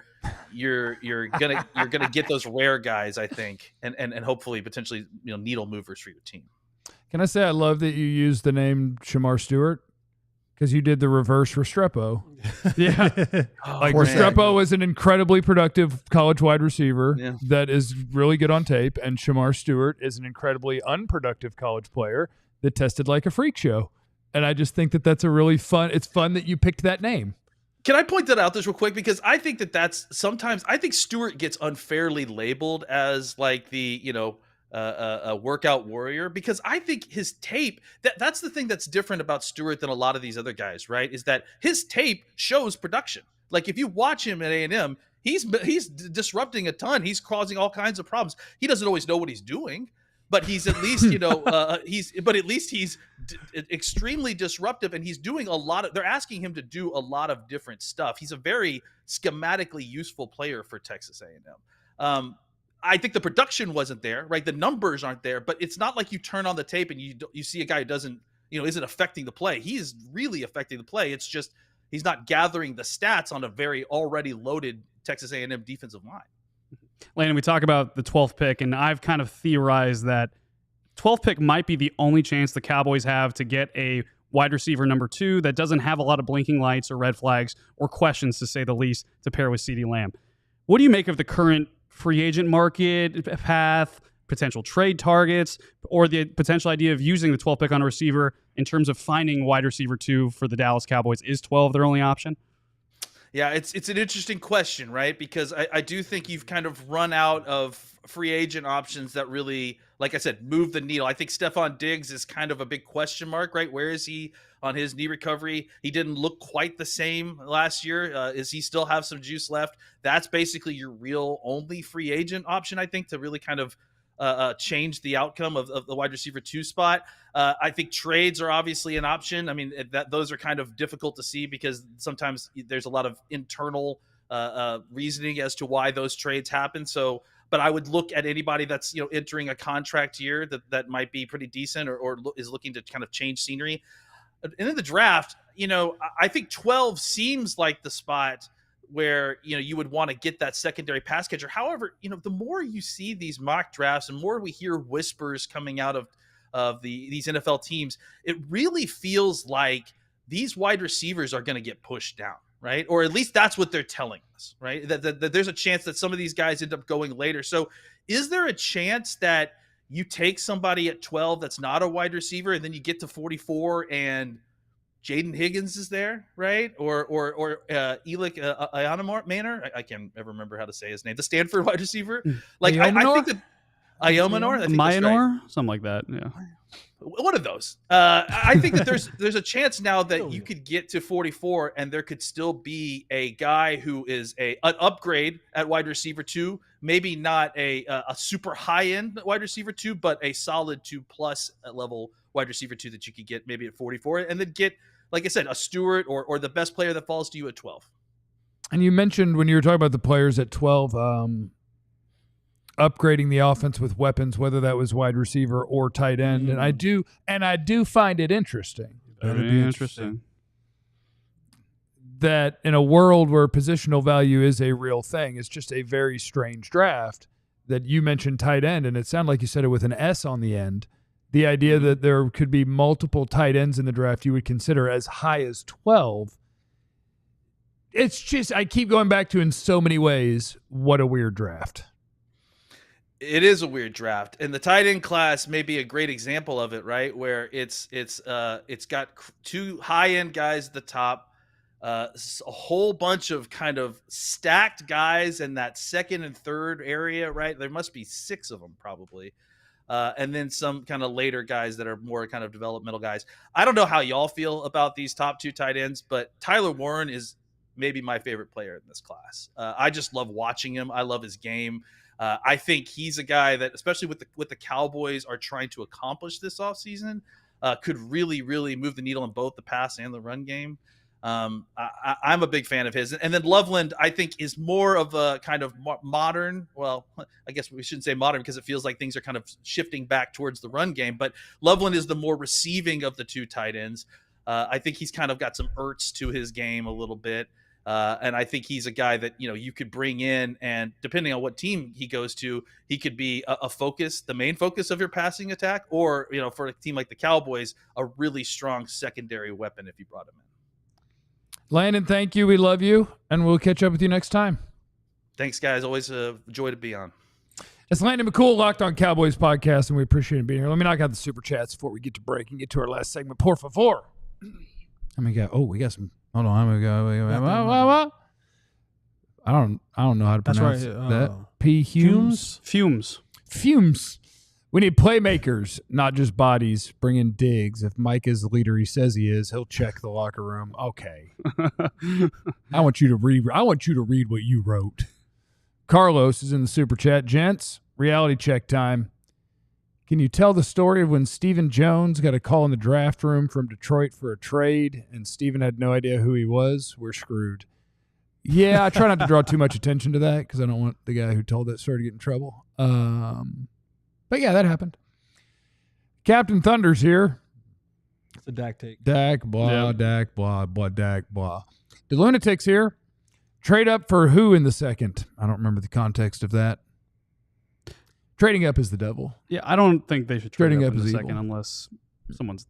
you're gonna get those rare guys, I think, and hopefully potentially, you know, needle movers for your team.
Can I say I love that you used the name Shamar Stewart? Because you did the reverse Restrepo. Yeah. Restrepo is an incredibly productive college wide receiver that is really good on tape, and Shamar Stewart is an incredibly unproductive college player that tested like a freak show. And I just think that that's a really fun – it's fun that you picked that name.
Can I point that out just real quick? Because I think that's sometimes – I think Stewart gets unfairly labeled as like the, you know, a workout warrior, because I think his tape, that's the thing that's different about Stewart than a lot of these other guys, right? Is that his tape shows production. Like if you watch him at A&M, he's disrupting a ton. He's causing all kinds of problems. He doesn't always know what he's doing, but he's at least, you know, he's extremely disruptive, and he's doing a lot of, they're asking him to do a lot of different stuff. He's a very schematically useful player for Texas A&M. I think the production wasn't there, right? The numbers aren't there, but it's not like you turn on the tape and you see a guy who doesn't, you know, isn't affecting the play. He is really affecting the play. It's just he's not gathering the stats on a very already loaded Texas A&M defensive line.
Landon, we talk about the 12th pick, and I've kind of theorized that 12th pick might be the only chance the Cowboys have to get a wide receiver number 2 that doesn't have a lot of blinking lights or red flags or questions, to say the least, to pair with CeeDee Lamb. What do you make of the current free agent market path, potential trade targets, or the potential idea of using the 12th pick on a receiver in terms of finding wide receiver 2 for the Dallas Cowboys? Is 12 their only option?
Yeah, it's an interesting question, right? Because I do think you've kind of run out of free agent options that really, like I said, move the needle. I think Stefon Diggs is kind of a big question mark, right? Where is he on his knee recovery? He didn't look quite the same last year. Does he still have some juice left? That's basically your real only free agent option, I think, to really kind of change the outcome of the wide receiver 2 spot. I think trades are obviously an option. I mean, those are kind of difficult to see because sometimes there's a lot of internal reasoning as to why those trades happen. So, but I would look at anybody that's, entering a contract year that might be pretty decent or is looking to kind of change scenery. And in the draft, I think 12 seems like the spot where you would want to get that secondary pass catcher. However, the more you see these mock drafts and more we hear whispers coming out of these NFL teams, it really feels like these wide receivers are going to get pushed down, right? Or at least that's what they're telling us, right? That there's a chance that some of these guys end up going later. So is there a chance that you take somebody at 12 that's not a wide receiver and then you get to 44 and Jaden Higgins is there, right? Or Elik Ayanomanor. I can't ever remember how to say his name. The Stanford wide receiver. Like I think that Ayomanor,
Mayanor, something like that. Yeah,
one of those. I think that there's a chance now that you could get to 44 and there could still be a guy who is an upgrade at wide receiver 2, maybe not a super high end wide receiver 2, but a solid 2+ level wide receiver 2 that you could get maybe at 44, and then get, like I said, a Stewart or the best player that falls to you at 12.
And you mentioned when you were talking about the players at 12, upgrading the offense with weapons, whether that was wide receiver or tight end. And I do find it interesting.
Very interesting.
That in a world where positional value is a real thing, it's just a very strange draft that you mentioned tight end, and it sounded like you said it with an S on the end. The idea that there could be multiple tight ends in the draft you would consider as high as 12. It's just, I keep going back to, in so many ways, what a weird draft.
It is a weird draft, and the tight end class may be a great example of it, right? Where it's got 2 high end guys at the top, a whole bunch of kind of stacked guys in that second and third area, right? There must be 6 of them probably, and then some kind of later guys that are more kind of developmental guys. I don't know how y'all feel about these top 2 tight ends, but Tyler Warren is maybe my favorite player in this class. I just love watching him. I love his game. I think he's a guy that, especially with the Cowboys are trying to accomplish this offseason, could really, really move the needle in both the pass and the run game. I'm a big fan of his. And then Loveland, I think, is more of a kind of modern. Well, I guess we shouldn't say modern because it feels like things are kind of shifting back towards the run game. But Loveland is the more receiving of the 2 tight ends. I think he's kind of got some Ertz to his game a little bit. And I think he's a guy that, you could bring in, and depending on what team he goes to, he could be a focus, the main focus of your passing attack, or, for a team like the Cowboys, a really strong secondary weapon if you brought him in.
Landon, thank you. We love you, and we'll catch up with you next time.
Thanks, guys. Always a joy to be on.
It's Landon McCool, Locked On Cowboys podcast, and we appreciate him being here. Let me knock out the super chats before we get to break and get to our last segment. Por favor. We got some. Hold on. I don't know how to pronounce that. P. Humes? Fumes. We need playmakers, not just bodies. Bring in Diggs. If Mike is the leader he says he is, he'll check the locker room. Okay. I want you to read what you wrote. Carlos is in the super chat. Gents, reality check time. Can you tell the story of when Stephen Jones got a call in the draft room from Detroit for a trade and Stephen had no idea who he was? We're screwed. Yeah, I try not to draw too much attention to that because I don't want the guy who told that story to get in trouble. But yeah, that happened. Captain Thunder's here.
It's a Dak take.
Dak, blah, yep. Dak, blah, blah, Dak, blah. The Lunatic's here. Trade up for who in the second? I don't remember the context of that. Trading up is the devil.
Yeah, I don't think they should trade
Trading
up in
is
the
evil.
second unless someone's...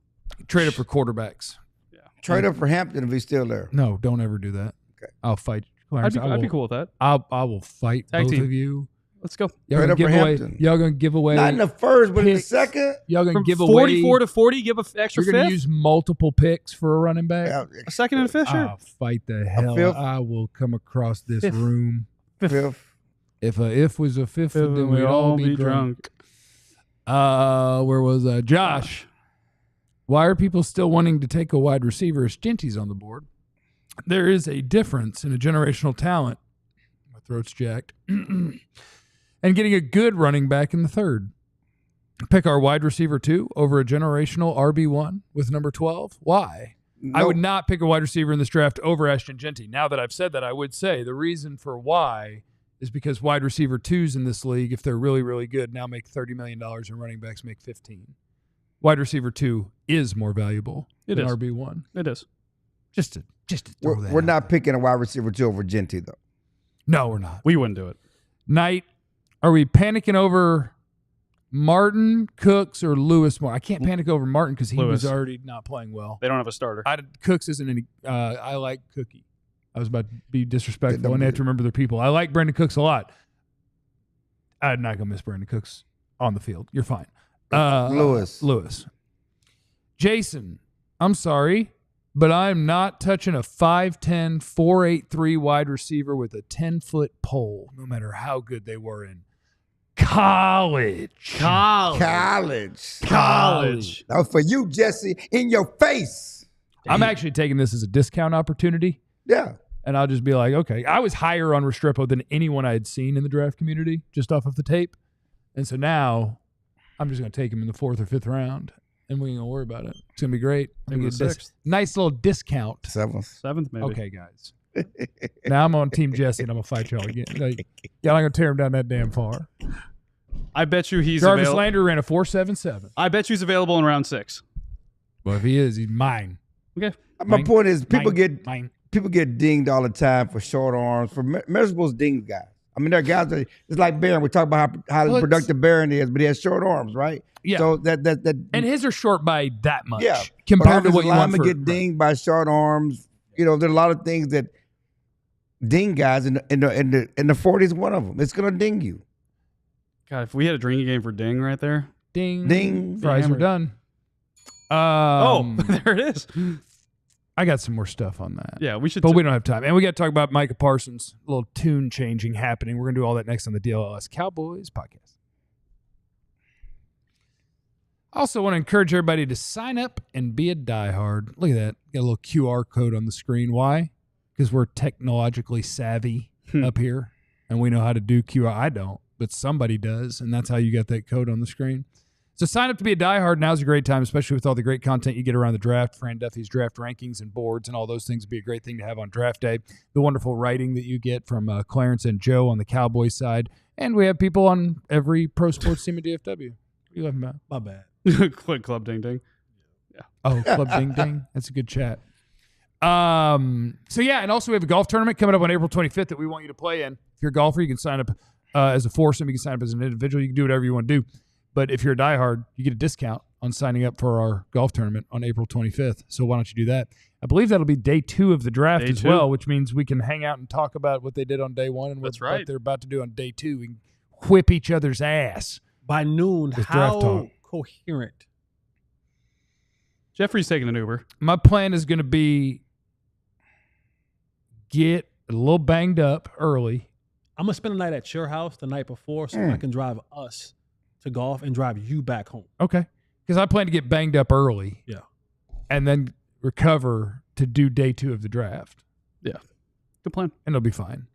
Trade up for quarterbacks.
Yeah.
Trade up for Hampton if he's still there.
No, don't ever do that.
Okay.
I'll fight.
I'd be cool with that.
I will fight
Tag
both
team.
of you.
Let's go.
Y'all
Right
gonna
up
give
for
away.
Hampton.
Y'all gonna give away.
Not in the first, but in the
picks.
second.
Y'all gonna
From
give away
44 to 40, give an extra
You're gonna
fifth?
use multiple picks for a running back.
Yeah,
A second and a fifth? Sure.
I'll fight the hell.
fifth?
I will come across this
Fifth.
room.
fifth.
If a if was a fifth, then we'd all be drunk. Where was Josh? Why are people still wanting to take a wide receiver as Genty's on the board? There is a difference in a generational talent. My throat's jacked. And getting a good running back in the third. Pick our wide receiver 2 over a generational RB1 with number 12. Why? I would not pick a wide receiver in this draft over Ashton Genty. Now that I've said that, I would say the reason for why is because wide receiver 2s in this league, if they're really, really good, now make $30 million and running backs make 15. Wide receiver 2 is more valuable than RB1.
It is.
Just to throw that
We're
out
not
there.
picking a wide receiver 2 over Genty, though.
No, we're not.
We wouldn't do it.
Knight, are we panicking over Martin, Cooks, or Lewis more? I can't panic over Martin because he was already not playing well.
They don't have a starter.
Cooks isn't any. I like Cookie. I was about to be disrespectful and I have to remember their people. I like Brandon Cooks a lot. I'm not gonna miss Brandon Cooks on the field. You're fine. Lewis. Jason, I'm sorry, but I'm not touching a 5'10", 4'8", wide receiver with a 10-foot pole, no matter how good they were in college.
College. That was for you, Jesse, in your face.
I'm actually taking this as a discount opportunity.
Yeah.
And I'll just be like, okay, I was higher on Restrepo than anyone I had seen in the draft community just off of the tape. And so now I'm just going to take him in the 4th or 5th round, and we ain't going to worry about it. It's going to be great.
Maybe the 6th.
Nice little discount.
7th,
maybe.
Okay, guys. Now I'm on Team Jesse, and I'm going to fight y'all again. Like, y'all not going to tear him down that damn far.
I bet you he's
Jarvis
available.
Landry ran a 4.77.
I bet you he's available in round 6.
Well, if he is, he's mine.
Okay.
My point is people
mine.
People get dinged all the time for short arms, for measurables ding guys. I mean, there are guys that it's like Barron. We talk about how productive Barron is, but he has short arms, right?
Yeah.
So that
and his are short by that much.
Yeah.
Compared to what you want
to
for
get dinged by short arms. You know, there are a lot of things that ding guys in the 40s. One of them, it's gonna ding you.
God, if we had a drinking game for ding right there.
Ding.
Fries were done.
There it is.
I got some more stuff on that.
Yeah, we should.
But we don't have time. And we got to talk about Micah Parsons. A little tune changing happening. We're going to do all that next on the DLLS Cowboys podcast. I also want to encourage everybody to sign up and be a diehard. Look at that. Got a little QR code on the screen. Why? Because we're technologically savvy up here, and we know how to do QR. I don't, but somebody does, and that's how you got that code on the screen. So sign up to be a diehard. Now's a great time, especially with all the great content you get around the draft. Fran Duffy's draft rankings and boards and all those things would be a great thing to have on draft day. The wonderful writing that you get from Clarence and Joe on the Cowboys side. And we have people on every pro sports team at DFW. What are you laughing about?
My bad.
Club ding ding.
Yeah. Oh, Club Ding Ding. That's a good chat. So yeah, and also we have a golf tournament coming up on April 25th that we want you to play in. If you're a golfer, you can sign up as a foursome. You can sign up as an individual. You can do whatever you want to do. But if you're a diehard, you get a discount on signing up for our golf tournament on April 25th. So why don't you do that? I believe that'll be day 2 of the draft as well, which means we can hang out and talk about what they did on day 1 and what they're about to do on day 2. We can whip each other's ass.
By noon, how coherent?
Jeffrey's taking an Uber.
My plan is going to be get a little banged up early.
I'm going to spend the night at your house the night before so I can drive us to golf and drive you back home.
Okay. Because I plan to get banged up early.
Yeah.
And then recover to do day 2 of the draft.
Yeah. Good plan.
And it'll be fine.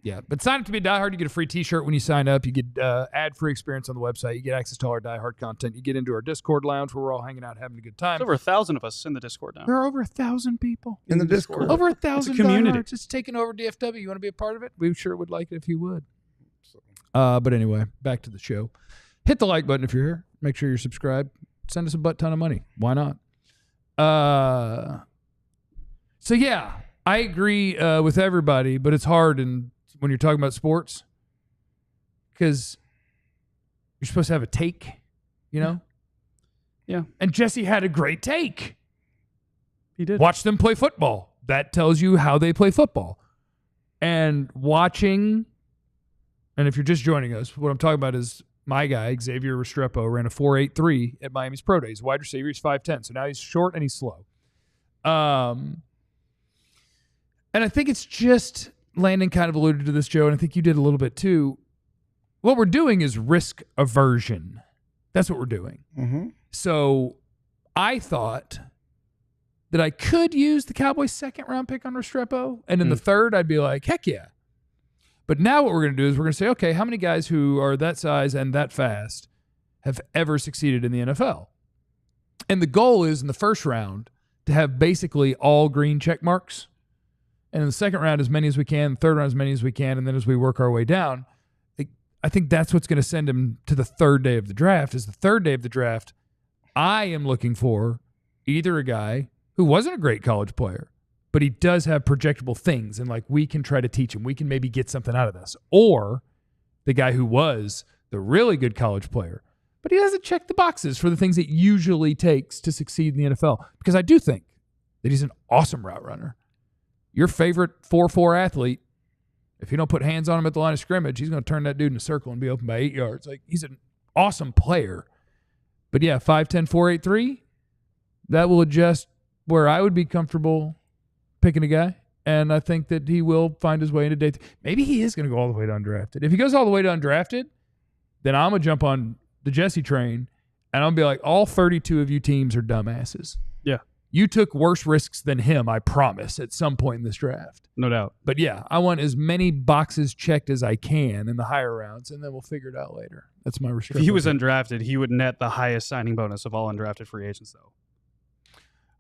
Yeah. But sign up to be a diehard. You get a free t-shirt when you sign up. You get ad-free experience on the website. You get access to all our diehard content. You get into our Discord lounge where we're all hanging out having a good time.
There's over 1,000 of us in the Discord now.
There are over 1,000 people
in the Discord.
Over 1,000
community.
diehards. It's taking over DFW. You want to be a part of it? We sure would like it if you would. But anyway, back to the show. Hit the like button if you're here. Make sure you're subscribed. Send us a butt ton of money. Why not? So yeah, I agree with everybody, but it's hard when you're talking about sports because you're supposed to have a take, you know?
Yeah.
And Jesse had a great take.
He did.
Watch them play football. That tells you how they play football. And watching and if you're just joining us, what I'm talking about is my guy, Xavier Restrepo, ran a 4.83 at Miami's Pro Day. He's a wide receiver. He's 5'10", so now he's short and he's slow. And I think it's just, Landon kind of alluded to this, Joe, and I think you did a little bit too. What we're doing is risk aversion. That's what we're doing.
Mm-hmm.
So I thought that I could use the Cowboys' second-round pick on Restrepo, and in the third, I'd be like, heck yeah. But now what we're going to do is we're going to say, okay, how many guys who are that size and that fast have ever succeeded in the NFL? And the goal is in the first round to have basically all green check marks. And in the second round, as many as we can, third round, as many as we can. And then as we work our way down, I think that's what's going to send him to the third day of the draft. Is the third day of the draft, I am looking for either a guy who wasn't a great college player, but he does have projectable things, and like we can try to teach him. We can maybe get something out of this. Or the guy who was the really good college player, but he doesn't check the boxes for the things it usually takes to succeed in the NFL. Because I do think that he's an awesome route runner. Your favorite 4.4 athlete, if you don't put hands on him at the line of scrimmage, he's going to turn that dude in a circle and be open by 8 yards. Like, he's an awesome player. But yeah, 5'10", 4.83, that will adjust where I would be comfortable picking a guy, and I think that he will find his way into day 3. Maybe he is going to go all the way to undrafted. If he goes all the way to undrafted, then I'm going to jump on the Jesse train, and I'm going to be like, all 32 of you teams are dumbasses.
Yeah.
You took worse risks than him, I promise, at some point in this draft.
No doubt.
But yeah, I want as many boxes checked as I can in the higher rounds, and then we'll figure it out later. That's my restriction.
If he was undrafted, he would net the highest signing bonus of all undrafted free agents, though.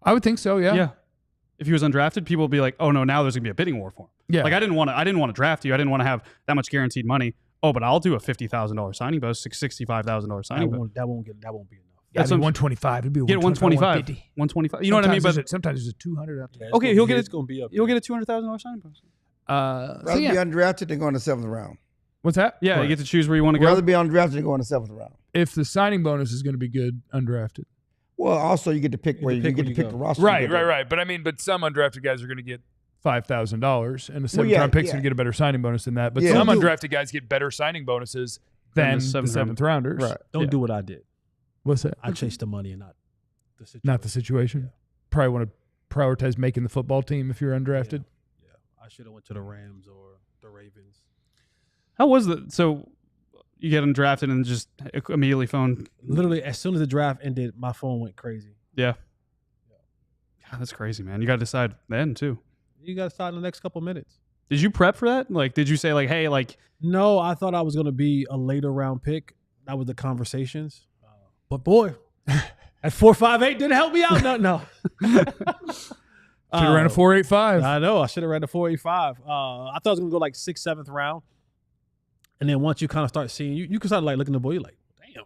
I would think so, yeah.
Yeah. If he was undrafted, people would be like, "Oh no, now there's gonna be a bidding war for him."
Yeah.
Like I didn't want to draft you. I didn't want to have that much guaranteed money. Oh, but I'll do a $50,000 signing bonus, $65,000 signing bonus.
That won't be enough.
Yeah,
That's
125. It'd be
Get 125.
150.
125. You know what I mean? But
sometimes there's a 200 out there.
okay, he'll get
It's going to be up.
He'll get a $200,000 signing bonus.
Rather be undrafted than go in the 7th round.
What's that?
Yeah,
Right.
you get to choose where you want to go.
Rather be undrafted than go in the 7th round.
If the signing bonus is going to be good, undrafted.
Well, also you get to pick where you get to pick the roster.
Right. But some undrafted guys are going to get $5,000, and the 7th-round pick's going to get a better signing bonus than that. But some undrafted guys get better signing bonuses than the 7th rounders.
Right.
Don't do what I did.
What's that?
I chased the money and not the situation.
Not the situation.
Yeah.
Probably want to prioritize making the football team if you're undrafted.
Yeah. I should have went to the Rams or the Ravens.
How was that? So you get undrafted and just immediately phone.
Literally, as soon as the draft ended, my phone went crazy.
Yeah. God, that's crazy, man. You got to decide then too.
You got to start in the next couple minutes.
Did you prep for that? Like, did you say like, hey, like?
No, I thought I was going to be a later round pick. That was the conversations. But boy, at 4.58 didn't help me out. No.
Should have ran a 4.85.
I know. I should have ran a 4.85. I thought I was going to go like 6th, 7th round. And then once you kind of start seeing, you can start like looking at the boy, you're like, damn.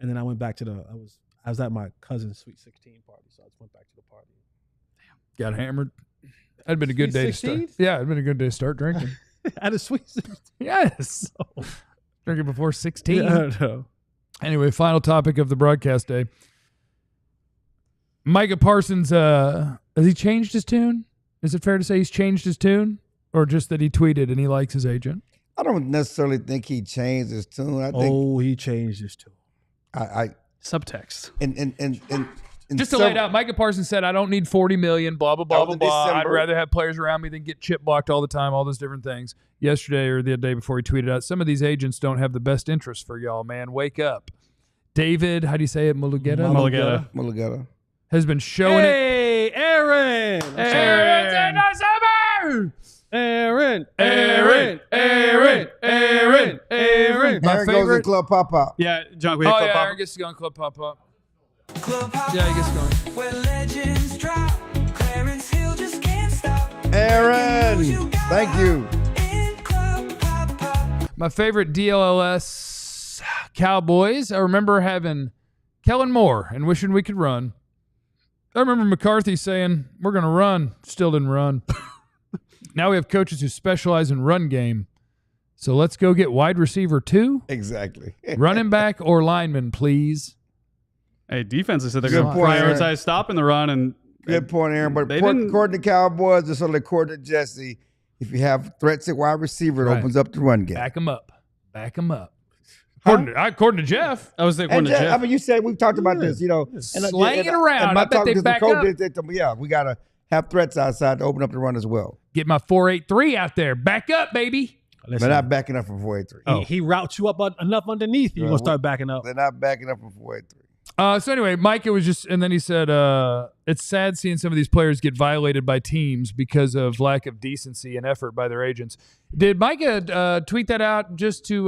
And then I went back to I was at my cousin's Sweet 16 party, so I just went back to the party.
Got hammered. That'd been a good day to start.
16?
Yeah, it'd been a good day to start drinking.
At a Sweet 16.
Yes. Drinking before 16.
Yeah, no.
Anyway, final topic of the broadcast day. Micah Parsons, has he changed his tune? Is it fair to say he's changed his tune? Or just that he tweeted and he likes his agent?
I don't necessarily think he changed his tune. I think
He changed his tune.
I
Subtext.
and
Just to lay it out, Micah Parsons said, I don't need $40 million, blah, blah, blah,
That
blah,
was in
blah. I'd
December.
rather have players around me than get chip blocked all the time, all those different things. Yesterday or the day before he tweeted out, some of these agents don't have the best interest for y'all, man. Wake up. David, how do you say it?
Mulugeta.
Has been showing it.
Hey, Aaron! Aaron!
Aaron goes
favorite-
in Club Pop Pop.
Yeah, John. We
Oh,
hit Club
yeah,
Pop.
Aaron gets to go on Club Pop Up. Yeah, he gets going.
Where legends drop, Clarence Hill just can't stop.
Aaron, thank you.
In Club Pop Pop.
My favorite DLLS Cowboys. I remember having Kellen Moore and wishing we could run. I remember McCarthy saying, we're going to run. Still didn't run. Now we have coaches who specialize in run game. So let's go get wide receiver 2,
Exactly.
running back, or lineman, please.
Hey, defenses said they're
Good
going to
point, Aaron.
prioritize stopping the run, and
Good point, Aaron. But
They didn't-
according to Cowboys, just only according to Jesse, if you have threats at wide receiver, it
Right.
opens up the run game.
Back them up. Back him up. According to Jeff.
I was thinking
And
to Jeff.
I mean, you said we've talked about this,
Slang it around.
And my
I bet
talk
they
to the
back
coach
up.
is that, yeah, we got to have threats outside to open up the run as well.
Get my 4.83 out there. Back up, baby.
Listen,
They're not backing up from 4.83.
he routes you up enough underneath, you're going to start backing up.
They're not backing up from 4.83.
So anyway, Micah was just, and then he said, it's sad seeing some of these players get violated by teams because of lack of decency and effort by their agents. Did Micah tweet that out just to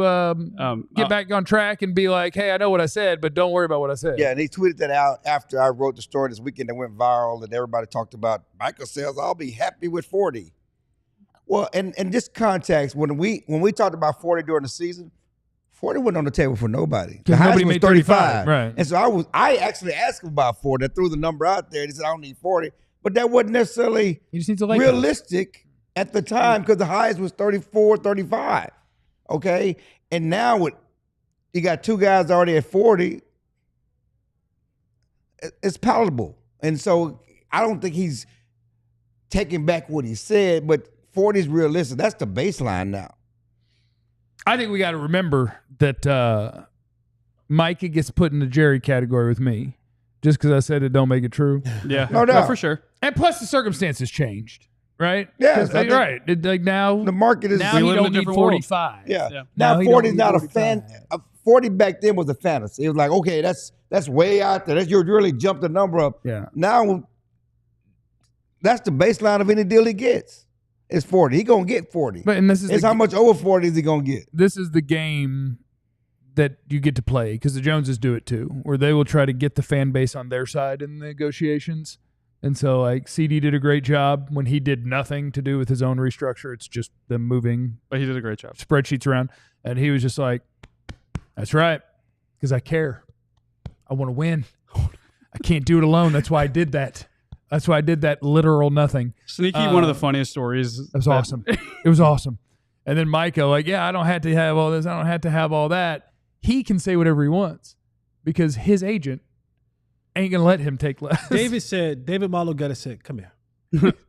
get back on track and be like, hey, I know what I said, but don't worry about what I said?
Yeah, and he tweeted that out after I wrote the story this weekend that went viral and everybody talked about. Michael says, I'll be happy with 40. Well, and in this context, when we talked about 40 during the season, 40 wasn't on the table for nobody. The highest
nobody
was
made
35.
Right.
And so I actually asked him about 40. I threw the number out there. And he said, I don't need 40. But that wasn't necessarily
You just need to
realistic at the time because the highest was 34, 35. Okay? And now you got two guys already at 40, it's palatable. And so I don't think he's taking back what he said, but 40 is realistic. That's the baseline now.
I think we got to remember that Micah gets put in the Jerry category with me just because I said it don't make it true.
Yeah.
No doubt.
For sure.
And plus the circumstances changed, right?
Yes,
'Cause,
I think
right. Like now
The market is
now
we
you
live in
don't
a
need
different world.
45.
yeah.
Yeah.
Now
he
40 is
don't
not a
need
fan.
45.
40 back then was a fantasy. It was like, okay, that's way out there. You really jumped the number up.
Yeah.
Now that's the baseline of any deal he gets. It's 40. He gonna get 40.
But and this is
It's how much over 40 is he gonna get?
this is the game that you get to play because the Joneses do it too, where they will try to get the fan base on their side in the negotiations. And so, like, CD did a great job when he did nothing to do with his own restructure. It's just them moving
But he did a great job.
spreadsheets around. And he was just like, that's right, because I care. I want to win. I can't do it alone. That's why I did that. That's why I did that literal nothing.
Sneaky, one of the funniest stories.
It was awesome. It was awesome. And then Micah, like, yeah, I don't have to have all this. I don't have to have all that. He can say whatever he wants because his agent ain't going to let him take less.
David Malugetta said, come here.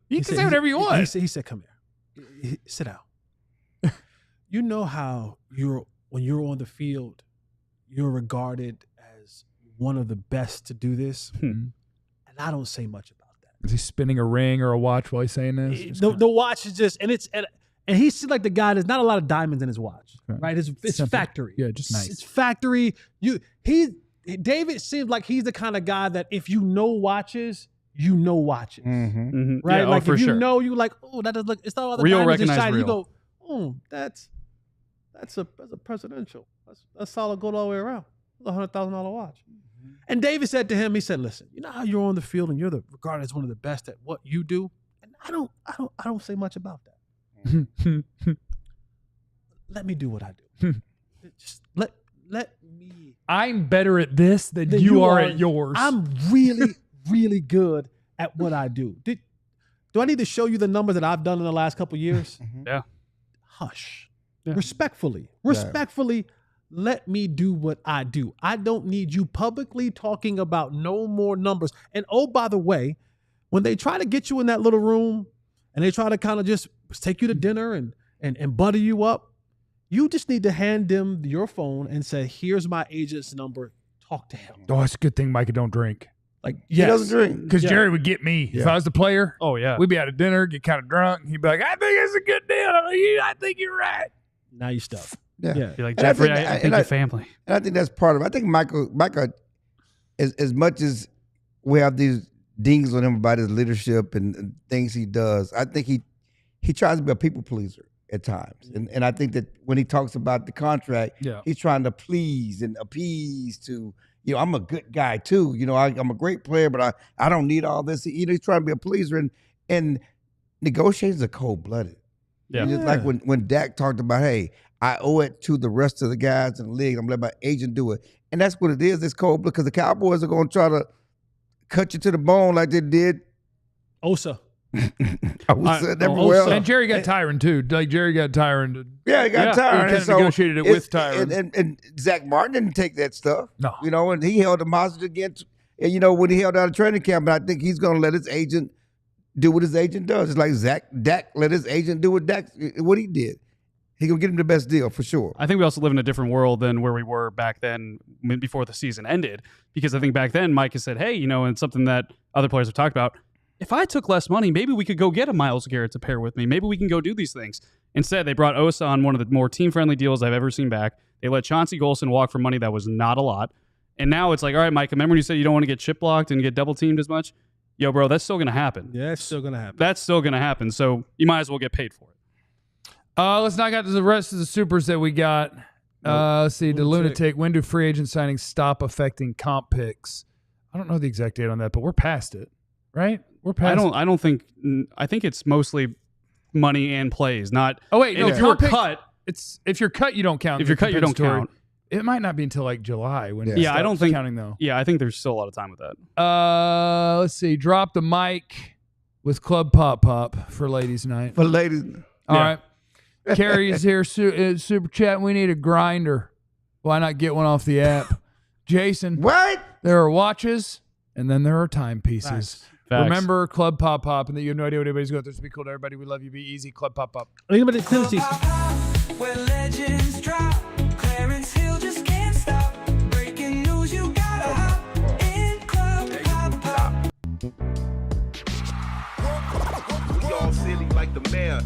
You can say whatever you want.
He said, come here. Sit down. You know how when you're on the field, you're regarded as one of the best to do this? And I don't say much about that.
Is he spinning a ring or a watch while he's saying this?
The watch is just, and he seems like the guy. There's not a lot of diamonds in his watch, right? It's
Simple.
factory.
Yeah, just nice.
It's factory. David seems like he's the kind of guy that if you know watches, you know watches,
Mhm.
right?
Yeah,
like
for
if you
sure.
know, you like, oh, that does look. It's not all the
Real
diamonds and
recognize
shiny. You
real.
go, oh, that's a presidential. That's solid gold all the way around. It's a $100,000 watch. And David said to him, he said, "Listen, you know how you're on the field and you're regarded as one of the best at what you do, and I don't say much about that. Let me do what I do. Just let me.
I'm better at this than you are at yours.
I'm really, really good at what I do. Do I need to show you the numbers that I've done in the last couple of years?
Yeah.
Hush.
Yeah.
Respectfully, let me do what I do. I don't need you publicly talking about no more numbers. And oh, by the way, when they try to get you in that little room and they try to kind of just take you to dinner and butter you up, you just need to hand them your phone and say, here's my agent's number. Talk to him.
Oh, it's a good thing Micah don't drink.
Like,
He doesn't drink.
Because
Yeah.
Jerry would get me. If
Yeah.
I was the player,
Oh, yeah.
we'd be out at dinner, get kind of drunk. He'd be like, I think it's a good deal. I'm like, "Yeah, I think you're right.
Now you stuck.
Yeah.
Yeah.
Be like,
And I
Jeffrey,
think-
I think
and
your
I-
family.
And I think that's part of it. I think Micah, as much as we have these dings on him about his leadership and things he does, I think he tries to be a people pleaser at times. And I think that when he talks about the contract,
Yeah.
he's trying to please and appease to, I'm a good guy too. I'm a great player, but I don't need all this. He's trying to be a pleaser. And negotiations are cold-blooded.
Yeah.
Just like when Dak talked about, hey, I owe it to the rest of the guys in the league. I'm going to let my agent do it. And that's what it is. It's cold because the Cowboys are going to try to cut you to the bone like they did.
Osa.
I was saying everywhere else.
And Jerry got Tyron, too. Like, Jerry got Tyron.
Yeah, he got
He
Tyron.
kind
And
of
so
negotiated it with Tyron.
And Zach Martin didn't take that stuff.
No.
And he held him hostage against, when he held out of training camp. But I think he's going to let his agent do what his agent does. It's like Dak let his agent do what he did. he gonna get him the best deal for sure.
I think we also live in a different world than where we were back then before the season ended, because I think back then Mike has said, hey, and something that other players have talked about, if I took less money, maybe we could go get a Myles Garrett to pair with me. Maybe we can go do these things. Instead, they brought Osa on one of the more team-friendly deals I've ever seen back. They let Chauncey Golson walk for money that was not a lot. And now it's like, all right, Mike, remember when you said you don't want to get chip blocked and get double-teamed as much? Yo, bro, that's still going to happen.
Yeah, it's still going to happen.
That's still going to happen. So you might as well get paid for it.
Let's knock out the rest of the supers that we got. Let's see. The Lunatic. When do free agent signings stop affecting comp picks? I don't know the exact date on that, but we're past it, right? We're past
I think it's mostly money and plays, not.
Oh, wait. No,
if you're cut.
If you're cut, you don't count.
If you're cut, you don't count.
It might not be until like July when it
I don't think
counting though.
Yeah, I think there's still a lot of time with that.
Let's see. Drop the mic with Club Pop Pop for ladies' night.
For ladies,
All right. Carrie is here. Super chat. We need a grinder. Why not get one off the app? Jason.
what?
There are watches, and then there are timepieces.
Facts.
Remember Club Pop Pop, and that you have no idea what anybody's going through. So be cool to everybody. We love you. Be easy. Club Pop Pop.
Anybody in Tennessee?
Where legends drop, Clarence Hill just can't stop. Breaking news, you gotta hop in Club Pop Pop.
We all silly like the mayor.